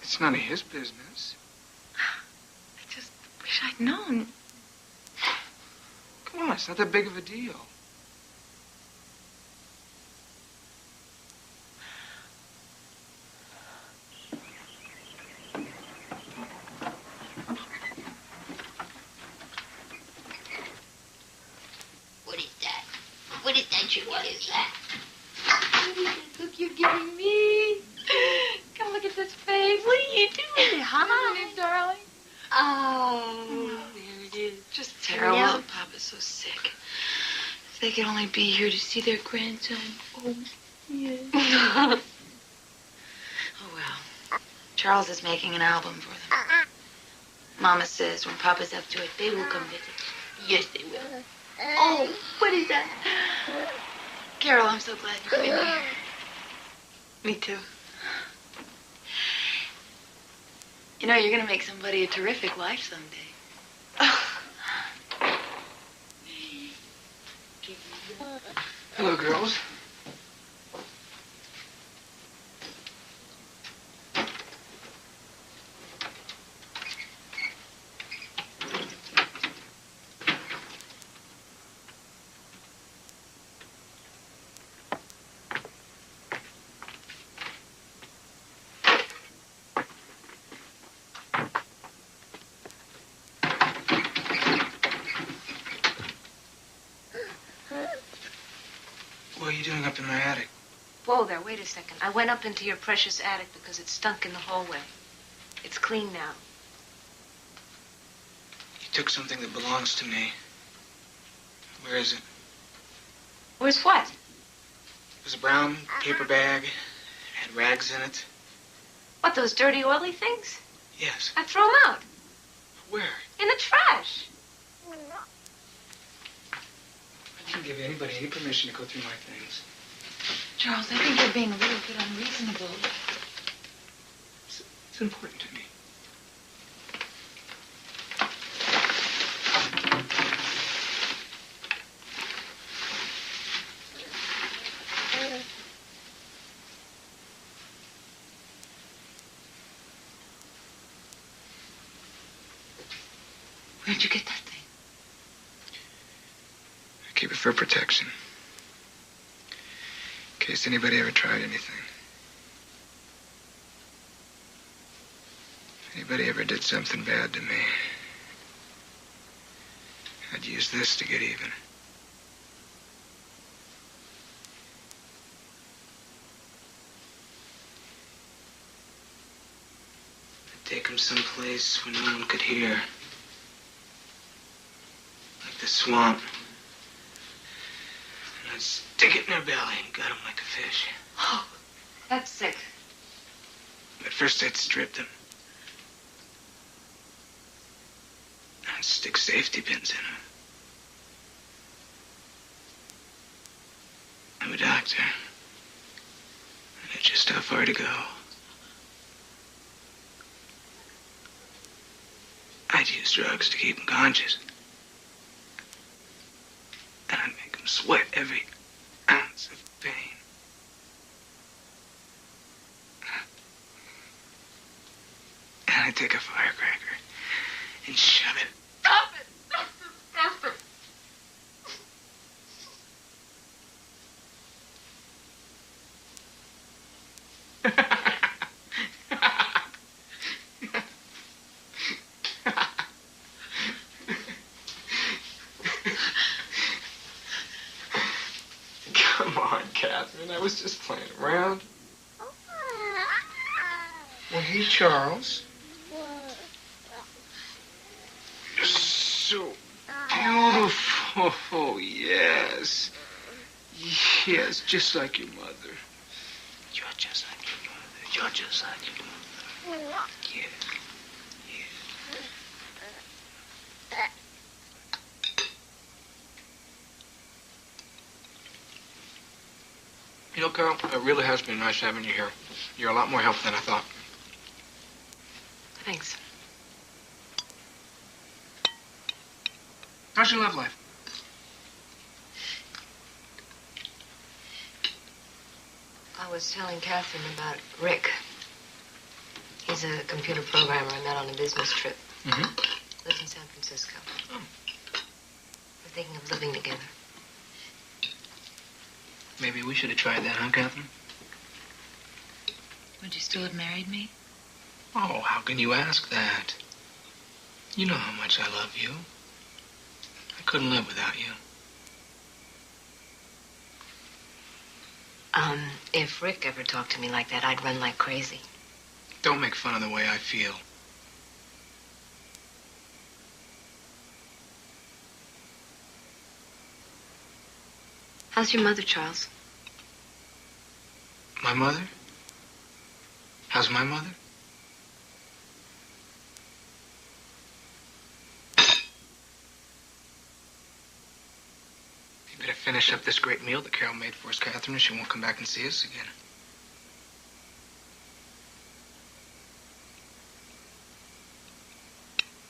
It's none of his business. I just wish I'd known. It's not that big of a deal. What is that? What is that? What is that? Look, you're giving me. Come look at this face. What are you doing? Hi, darling. Oh, there it is. Just terrible. Papa's so sick. If they could only be here to see their grandson. Oh, yes. Oh, well. Charles is making an album for them. Mama says when Papa's up to it, they will come visit. Yes, they will. Oh, what is that? Carol, I'm so glad you came here. Me too. You know, you're going to make somebody a terrific wife someday. Hello, girls. What are you doing up in my attic? Whoa there, wait a second. I went up into your precious attic because it stunk in the hallway. It's clean now. You took something that belongs to me. Where is it? Where's what? It was a brown paper bag. It had rags in it. What, those dirty, oily things? Yes. I throw them out. Where? In the trash. I didn't give anybody any permission to go through my things. Charles, I think you're being a little bit unreasonable. It's important to me. Where'd you get that thing? I keep it for protection. In case anybody ever tried anything. If anybody ever did something bad to me, I'd use this to get even. I'd take them someplace where no one could hear. Like the swamp. And I'd stick it in their belly and gut them like a fish. Oh, that's sick. But first I'd strip them. I'd stick safety pins in them. I'm a doctor. I know just how far to go. I'd use drugs to keep them conscious. And I'd make them sweat every ounce of pain. And I'd take a firecracker and shove it. Stop it! Stop it! Come on, Catherine. I was just playing around. Well, hey, Charles. You're so beautiful. Oh, yes. Yes, just like your mother. You're just like your mother. You're just like your mother. Yeah. You know, Carol, it really has been nice having you here. You're a lot more help than I thought. Thanks. How's your love life? I was telling Catherine about Rick. He's a computer programmer I met on a business trip. Mm-hmm. Lives in San Francisco. Oh. We're thinking of living together. Maybe we should have tried that, huh, Catherine? Would you still have married me? Oh, how can you ask that? You know how much I love you. I couldn't live without you. If Rick ever talked to me like that, I'd run like crazy. Don't make fun of the way I feel. How's your mother, Charles? My mother? How's my mother? You better finish up this great meal that Carol made for us, Catherine, or she won't come back and see us again.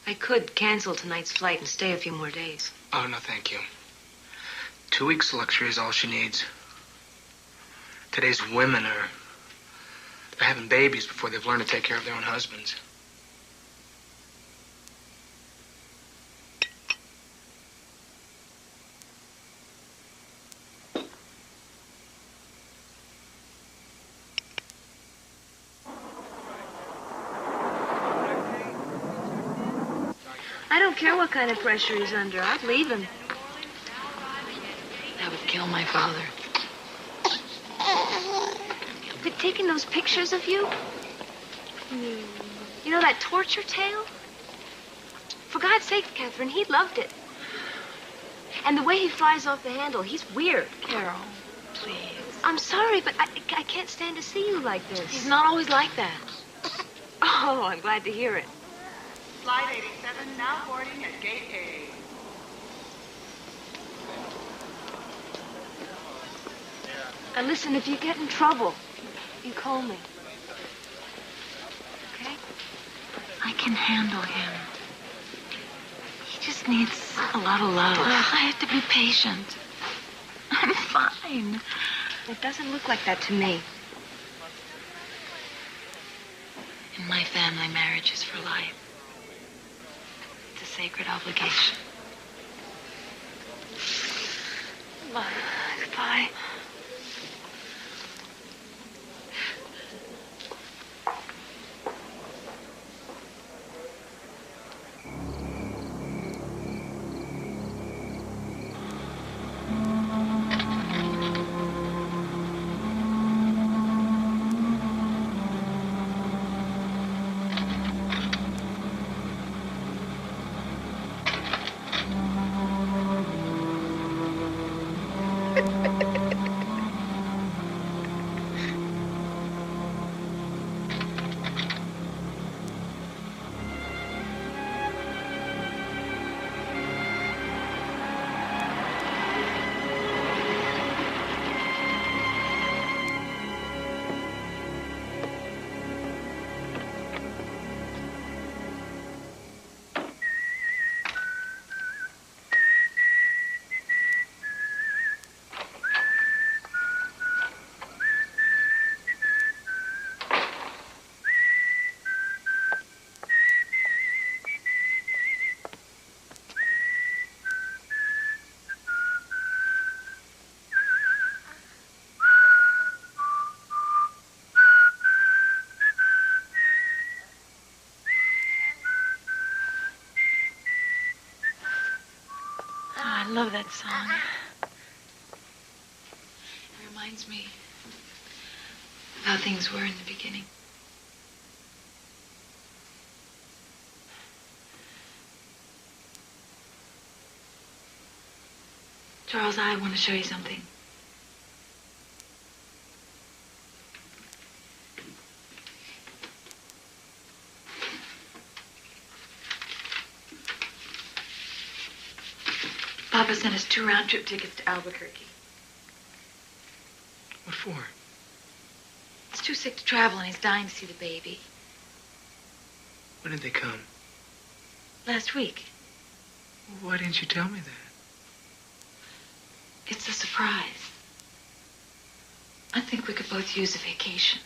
I could cancel tonight's flight and stay a few more days. Oh, no, thank you. 2 weeks luxury is all she needs. Today's women they're having babies before they've learned to take care of their own husbands. I don't care what kind of pressure he's under. I'd leave him. That would kill my father. But taking those pictures of you? You know that torture tale? For God's sake, Catherine, he loved it. And the way he flies off the handle, he's weird. Carol, please. I'm sorry, but I can't stand to see you like this. He's not always like that. Oh, I'm glad to hear it. Flight 87 now boarding at Gate A. And listen, if you get in trouble, you call me. Okay? I can handle him. He just needs a lot of love. I have to be patient. I'm fine. It doesn't look like that to me. In my family, marriage is for life. It's a sacred obligation. Goodbye. I love that song. It reminds me of how things were in the beginning. Charles, I want to show you something. Papa sent us 2 round-trip tickets to Albuquerque. What for? He's too sick to travel, and he's dying to see the baby. When did they come? Last week. Why didn't you tell me that? It's a surprise. I think we could both use a vacation.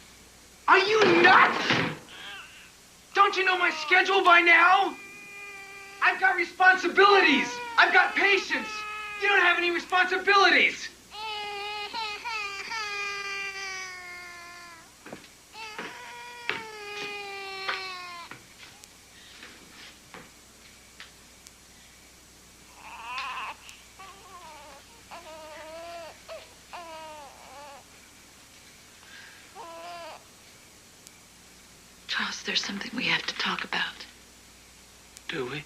Are you nuts? Don't you know my schedule by now? I've got responsibilities. I've got patients. You don't have any responsibilities. Charles, there's something we have to talk about. Do we?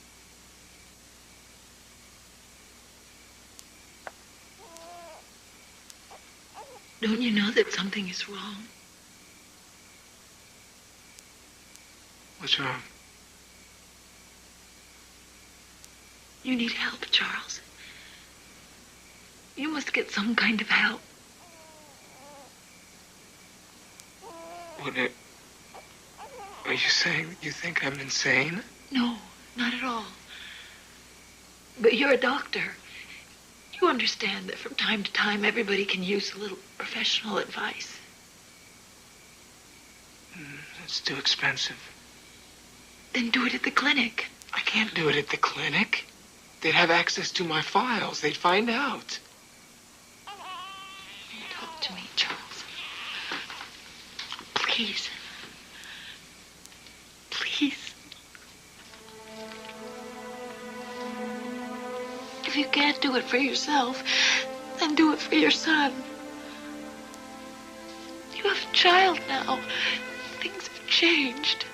Don't you know that something is wrong? What's wrong? You need help, Charles. You must get some kind of help. What are you saying? You think I'm insane? No, not at all. But you're a doctor. You understand that from time to time everybody can use a little professional advice. It's too expensive. Then do it at the clinic. I can't do it at the clinic. They'd have access to my files. They'd find out. Talk to me, Charles. Please. Please. If you can't do it for yourself, then do it for your son. You have a child now. Things have changed.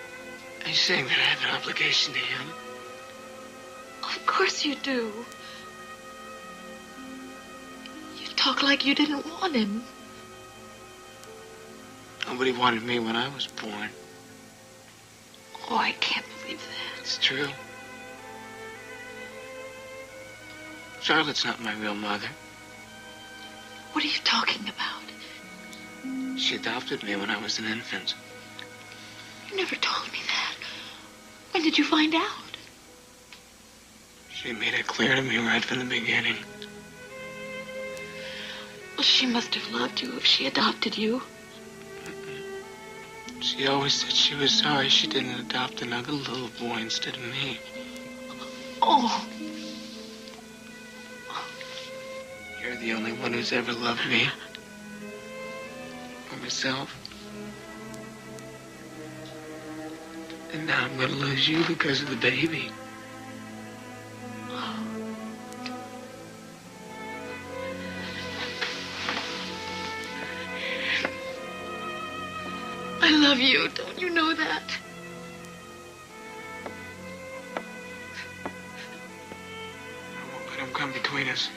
Are you saying that I have an obligation to him? Of course you do. You talk like you didn't want him. Nobody wanted me when I was born. Oh, I can't believe that. It's true. Charlotte's not my real mother. What are you talking about? She adopted me when I was an infant. You never told me that. When did you find out? She made it clear to me right from the beginning. Well, she must have loved you if she adopted you. She always said she was sorry she didn't adopt another little boy instead of me. Oh. You're the only one who's ever loved me. Or myself. And now I'm gonna lose you because of the baby. I love you. Don't you know that? I won't let him come between us.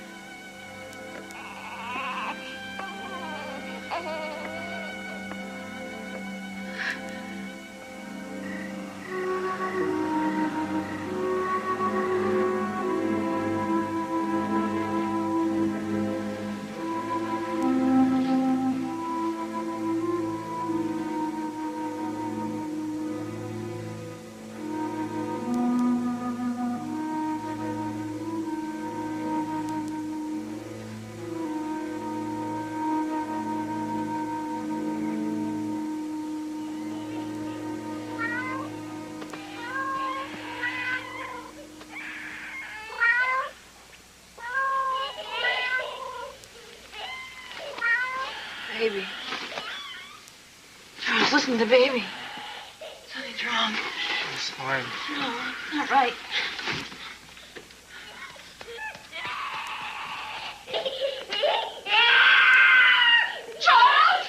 Baby. Charles, listen to the baby. Something's wrong. It's fine. No, it's not right. Charles!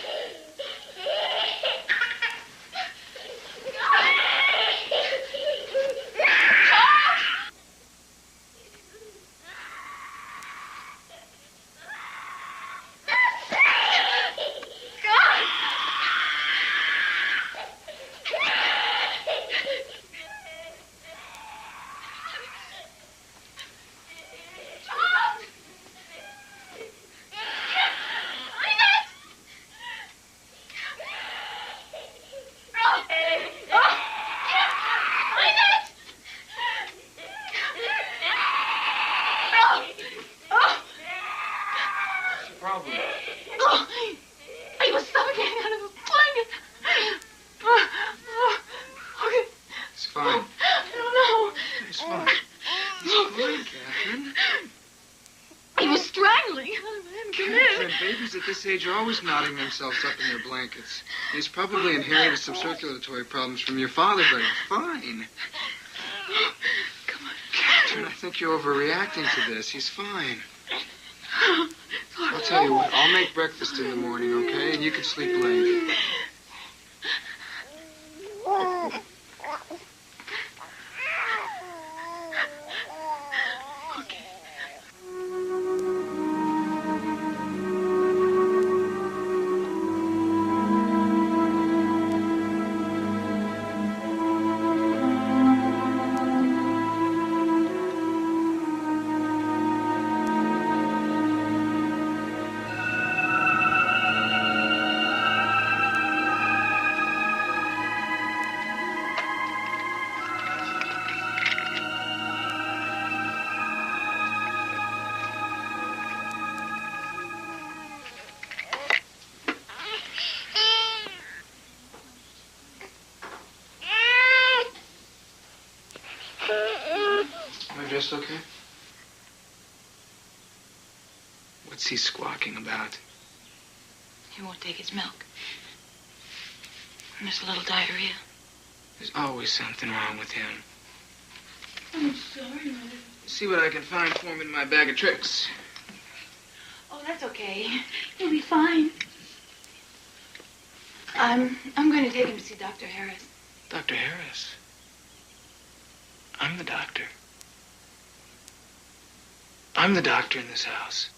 Come Catherine, in. babies at this age are always nodding themselves up in their blankets. He's probably inherited some circulatory problems from your father, but he's fine. Come on. Catherine, I think you're overreacting to this. He's fine. I'll tell you what, I'll make breakfast in the morning, okay? And you can sleep late. Am I dressed okay? What's he squawking about? He won't take his milk. And there's a little diarrhea. There's always something wrong with him. I'm sorry, Mother. See what I can find for him in my bag of tricks. Oh, that's okay. He'll be fine. I'm going to take him to see Dr. Harris. Dr. Harris? I'm the doctor. I'm the doctor in this house.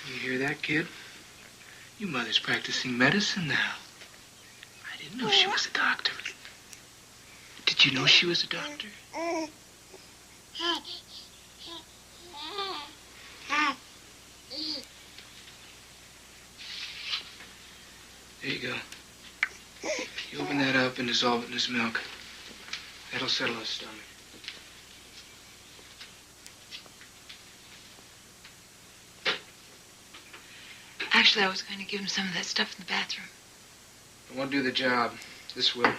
You hear that, kid? Your mother's practicing medicine now. I didn't know she was a doctor. Did you know she was a doctor? There you go. You open that up and dissolve it in this milk. That'll settle his stomach. Actually, I was going to give him some of that stuff in the bathroom. It won't do the job. This will. Are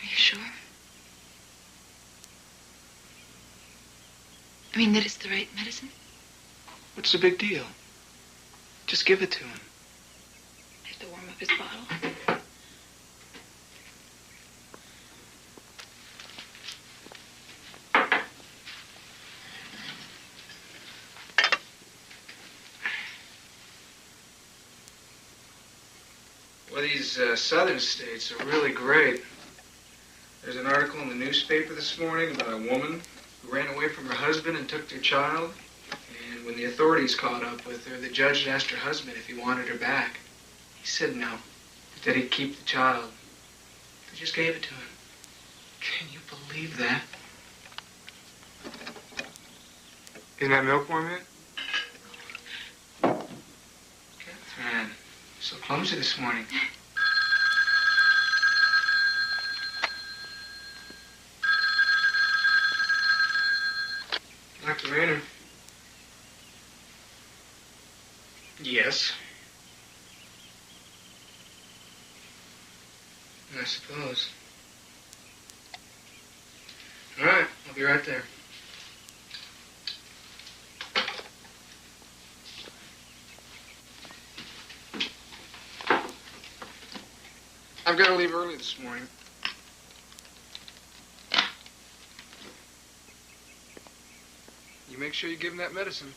you sure? I mean, that it's the right medicine? What's the big deal? Just give it to him. I have to warm up his bottle. Well, these southern states are really great. There's an article in the newspaper this morning about a woman who ran away from her husband and took their child. And when the authorities caught up with her, the judge asked her husband if he wanted her back. He said no, but that he'd keep the child. They just gave it to him. Can you believe that? Isn't that milk warm yet? Catherine, so clumsy this morning. Dr. Rayner. Yes. I suppose. All right, I'll be right there. I've got to leave early this morning. You make sure you give him that medicine.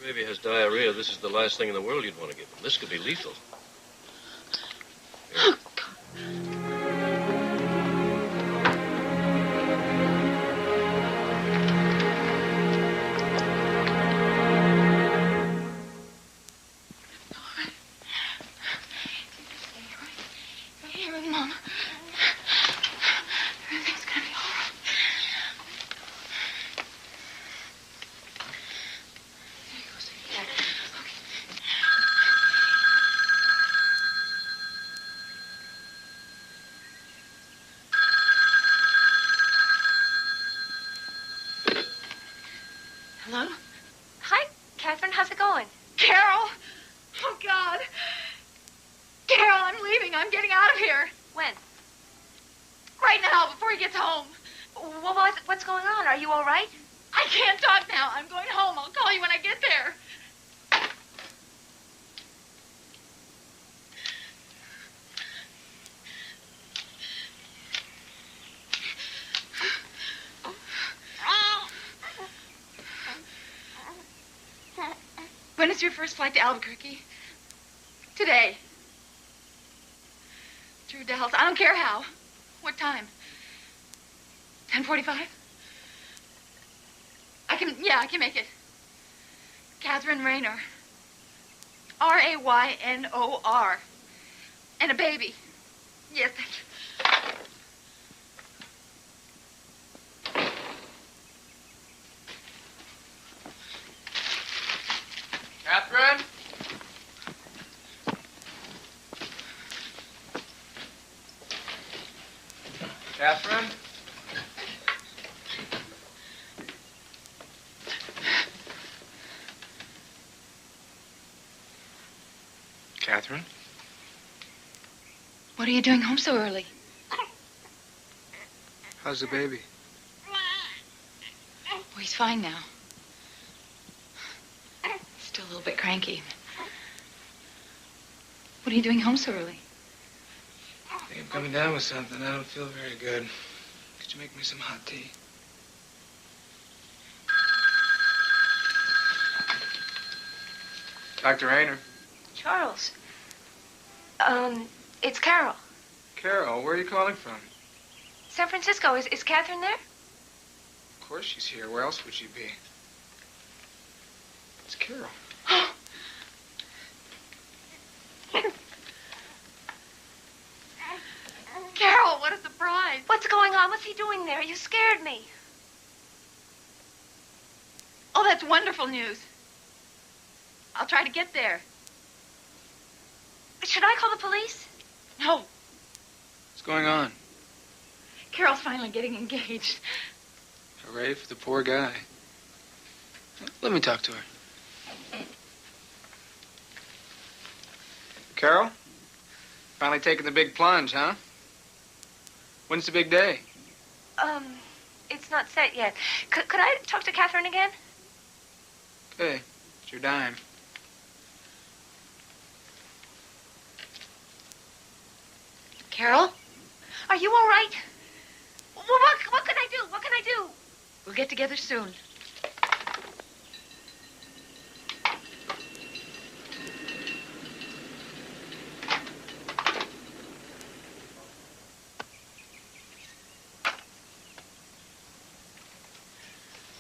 Baby has diarrhea. This is the last thing in the world you'd want to give him. This could be lethal. Here. Here with Mom. Everything's gonna be all right. There he goes. Okay. Hello? Hi, Catherine. How's it going? Carol! Oh, God. Carol, I'm leaving. I'm getting out of here. When? Right now, before he gets home. Well, what's going on? Are you all right? I can't talk now. I'm going home. I'll call you when I get there. When is your first flight to Albuquerque? Today. Through Dallas. I don't care how. What time? 10:45? I can make it. Catherine Raynor. Raynor. And a baby. Yes, thank you. Catherine? Catherine? Catherine? What are you doing home so early? How's the baby? Oh, he's fine now. Still a little bit cranky. What are you doing home so early? I think I'm coming down with something. I don't feel very good. Could you make me some hot tea? Dr. Raynor. Charles. It's Carol. Carol, where are you calling from? San Francisco. Is Catherine there? Of course she's here. Where else would she be? It's Carol. Carol, what a surprise. What's going on? What's he doing there? You scared me. Oh, that's wonderful news. I'll try to get there. Should I call the police? No. What's going on? Carol's finally getting engaged. Hooray for the poor guy. Let me talk to her. Carol? Finally taking the big plunge, huh? When's the big day? It's not set yet. Could I talk to Catherine again? Okay, it's your dime. Carol? Are you all right? Well, what can I do? What can I do? We'll get together soon.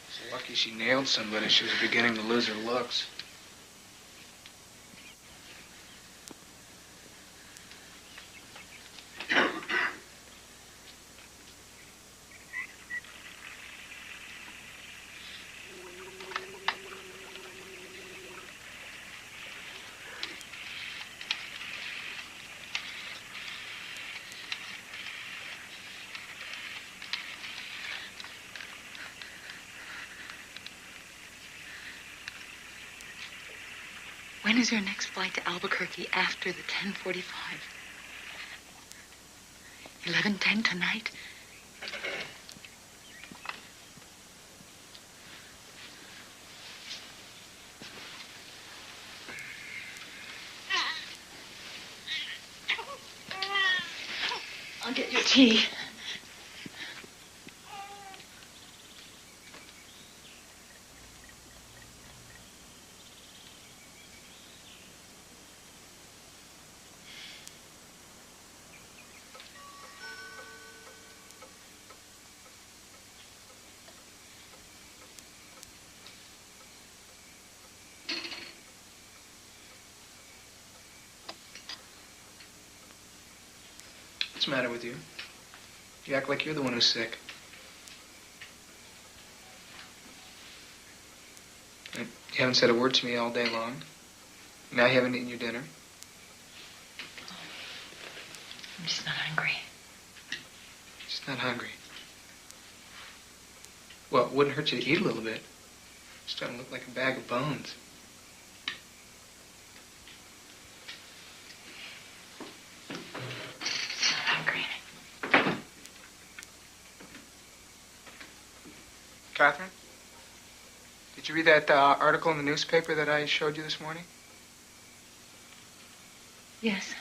So lucky she nailed somebody. She was beginning to lose her looks. When is your next flight to Albuquerque after the 10:45? 11:10 tonight? I'll get your tea. What's the matter with you? You act like you're the one who's sick. You haven't said a word to me all day long. Now you haven't eaten your dinner. I'm just not hungry. Just not hungry. Well, it wouldn't hurt you to eat a little bit. You're starting to look like a bag of bones. Just not hungry. Catherine? Did you read that article in the newspaper that I showed you this morning? Yes.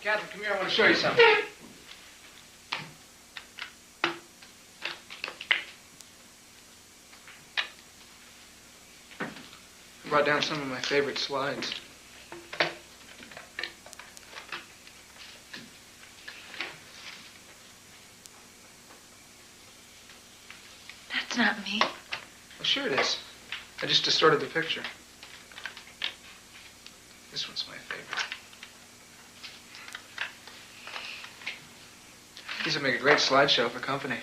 Catherine, come here. I want to show you something. I brought down some of my favorite slides. That's not me. Well, sure it is. I just distorted the picture. This one's my favorite. These would make a great slideshow for company.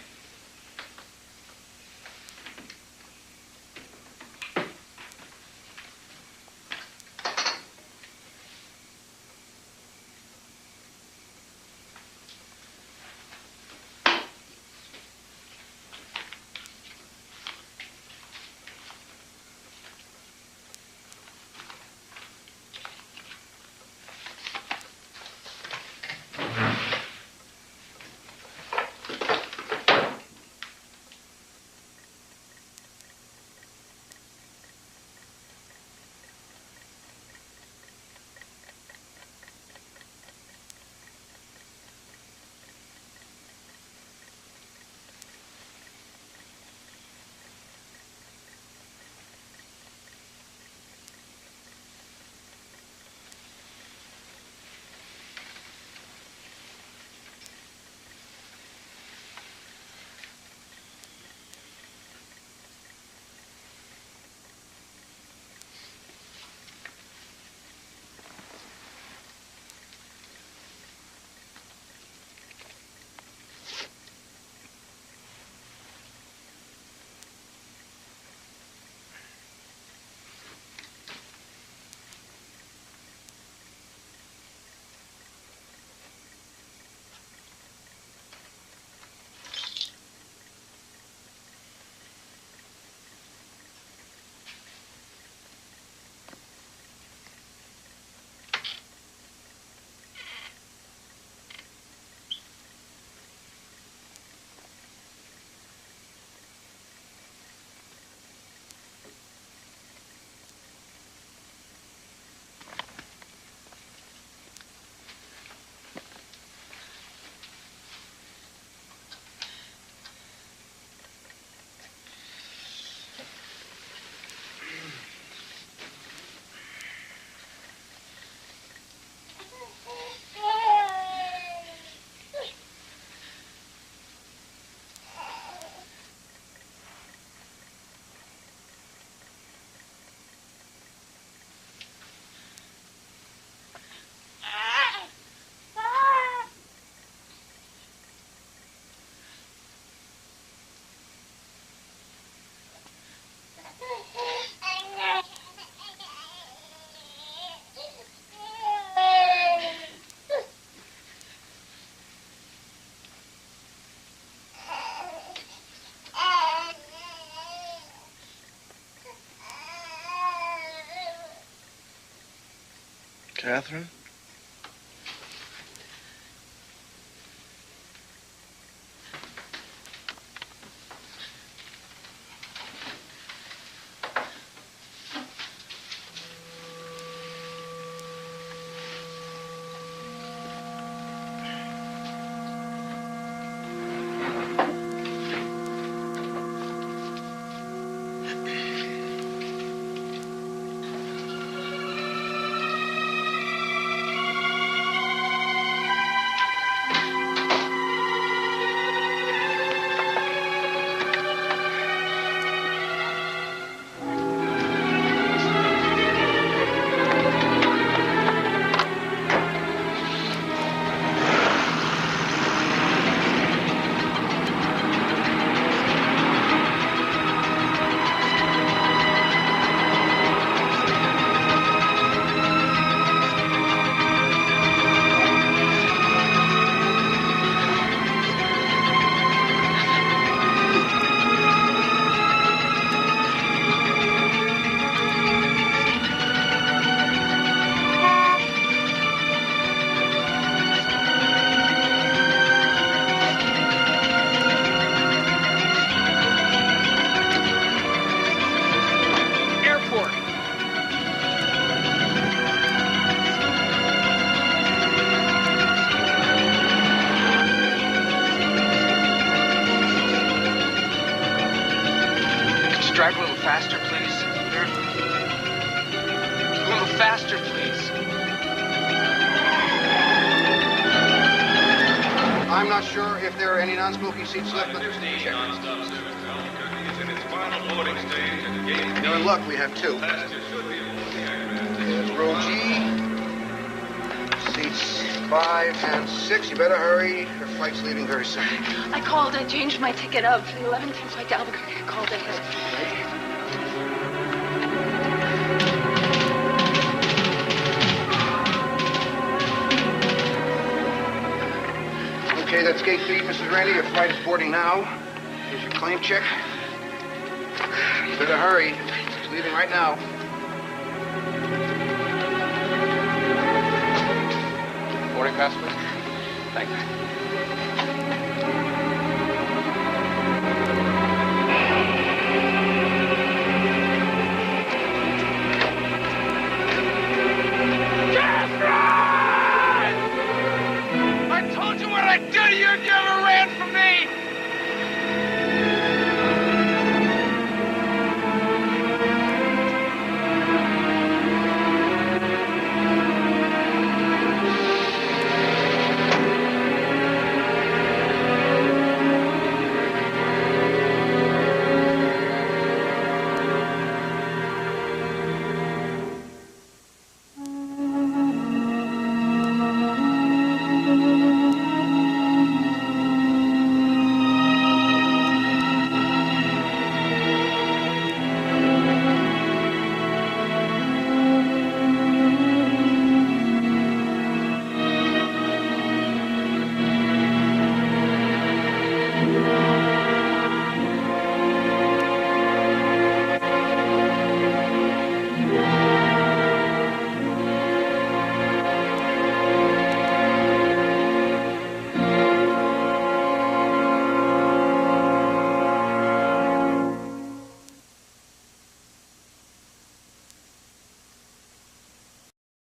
Catherine? drive a little faster, please? Sure. A little faster, please. I'm not sure if there are any non-smoking seats left, but check. You're in luck, we have two. There's row G. Seats 5 and 6. You better hurry. Your flight's leaving very soon. I called. I changed my ticket up for the 11:10 flight to Albuquerque. I called ahead. Okay, that's gate B, Mrs. Randy. Your flight is boarding now. Here's your claim check. You better hurry. It's leaving right now. Boarding pass, please. Thank you.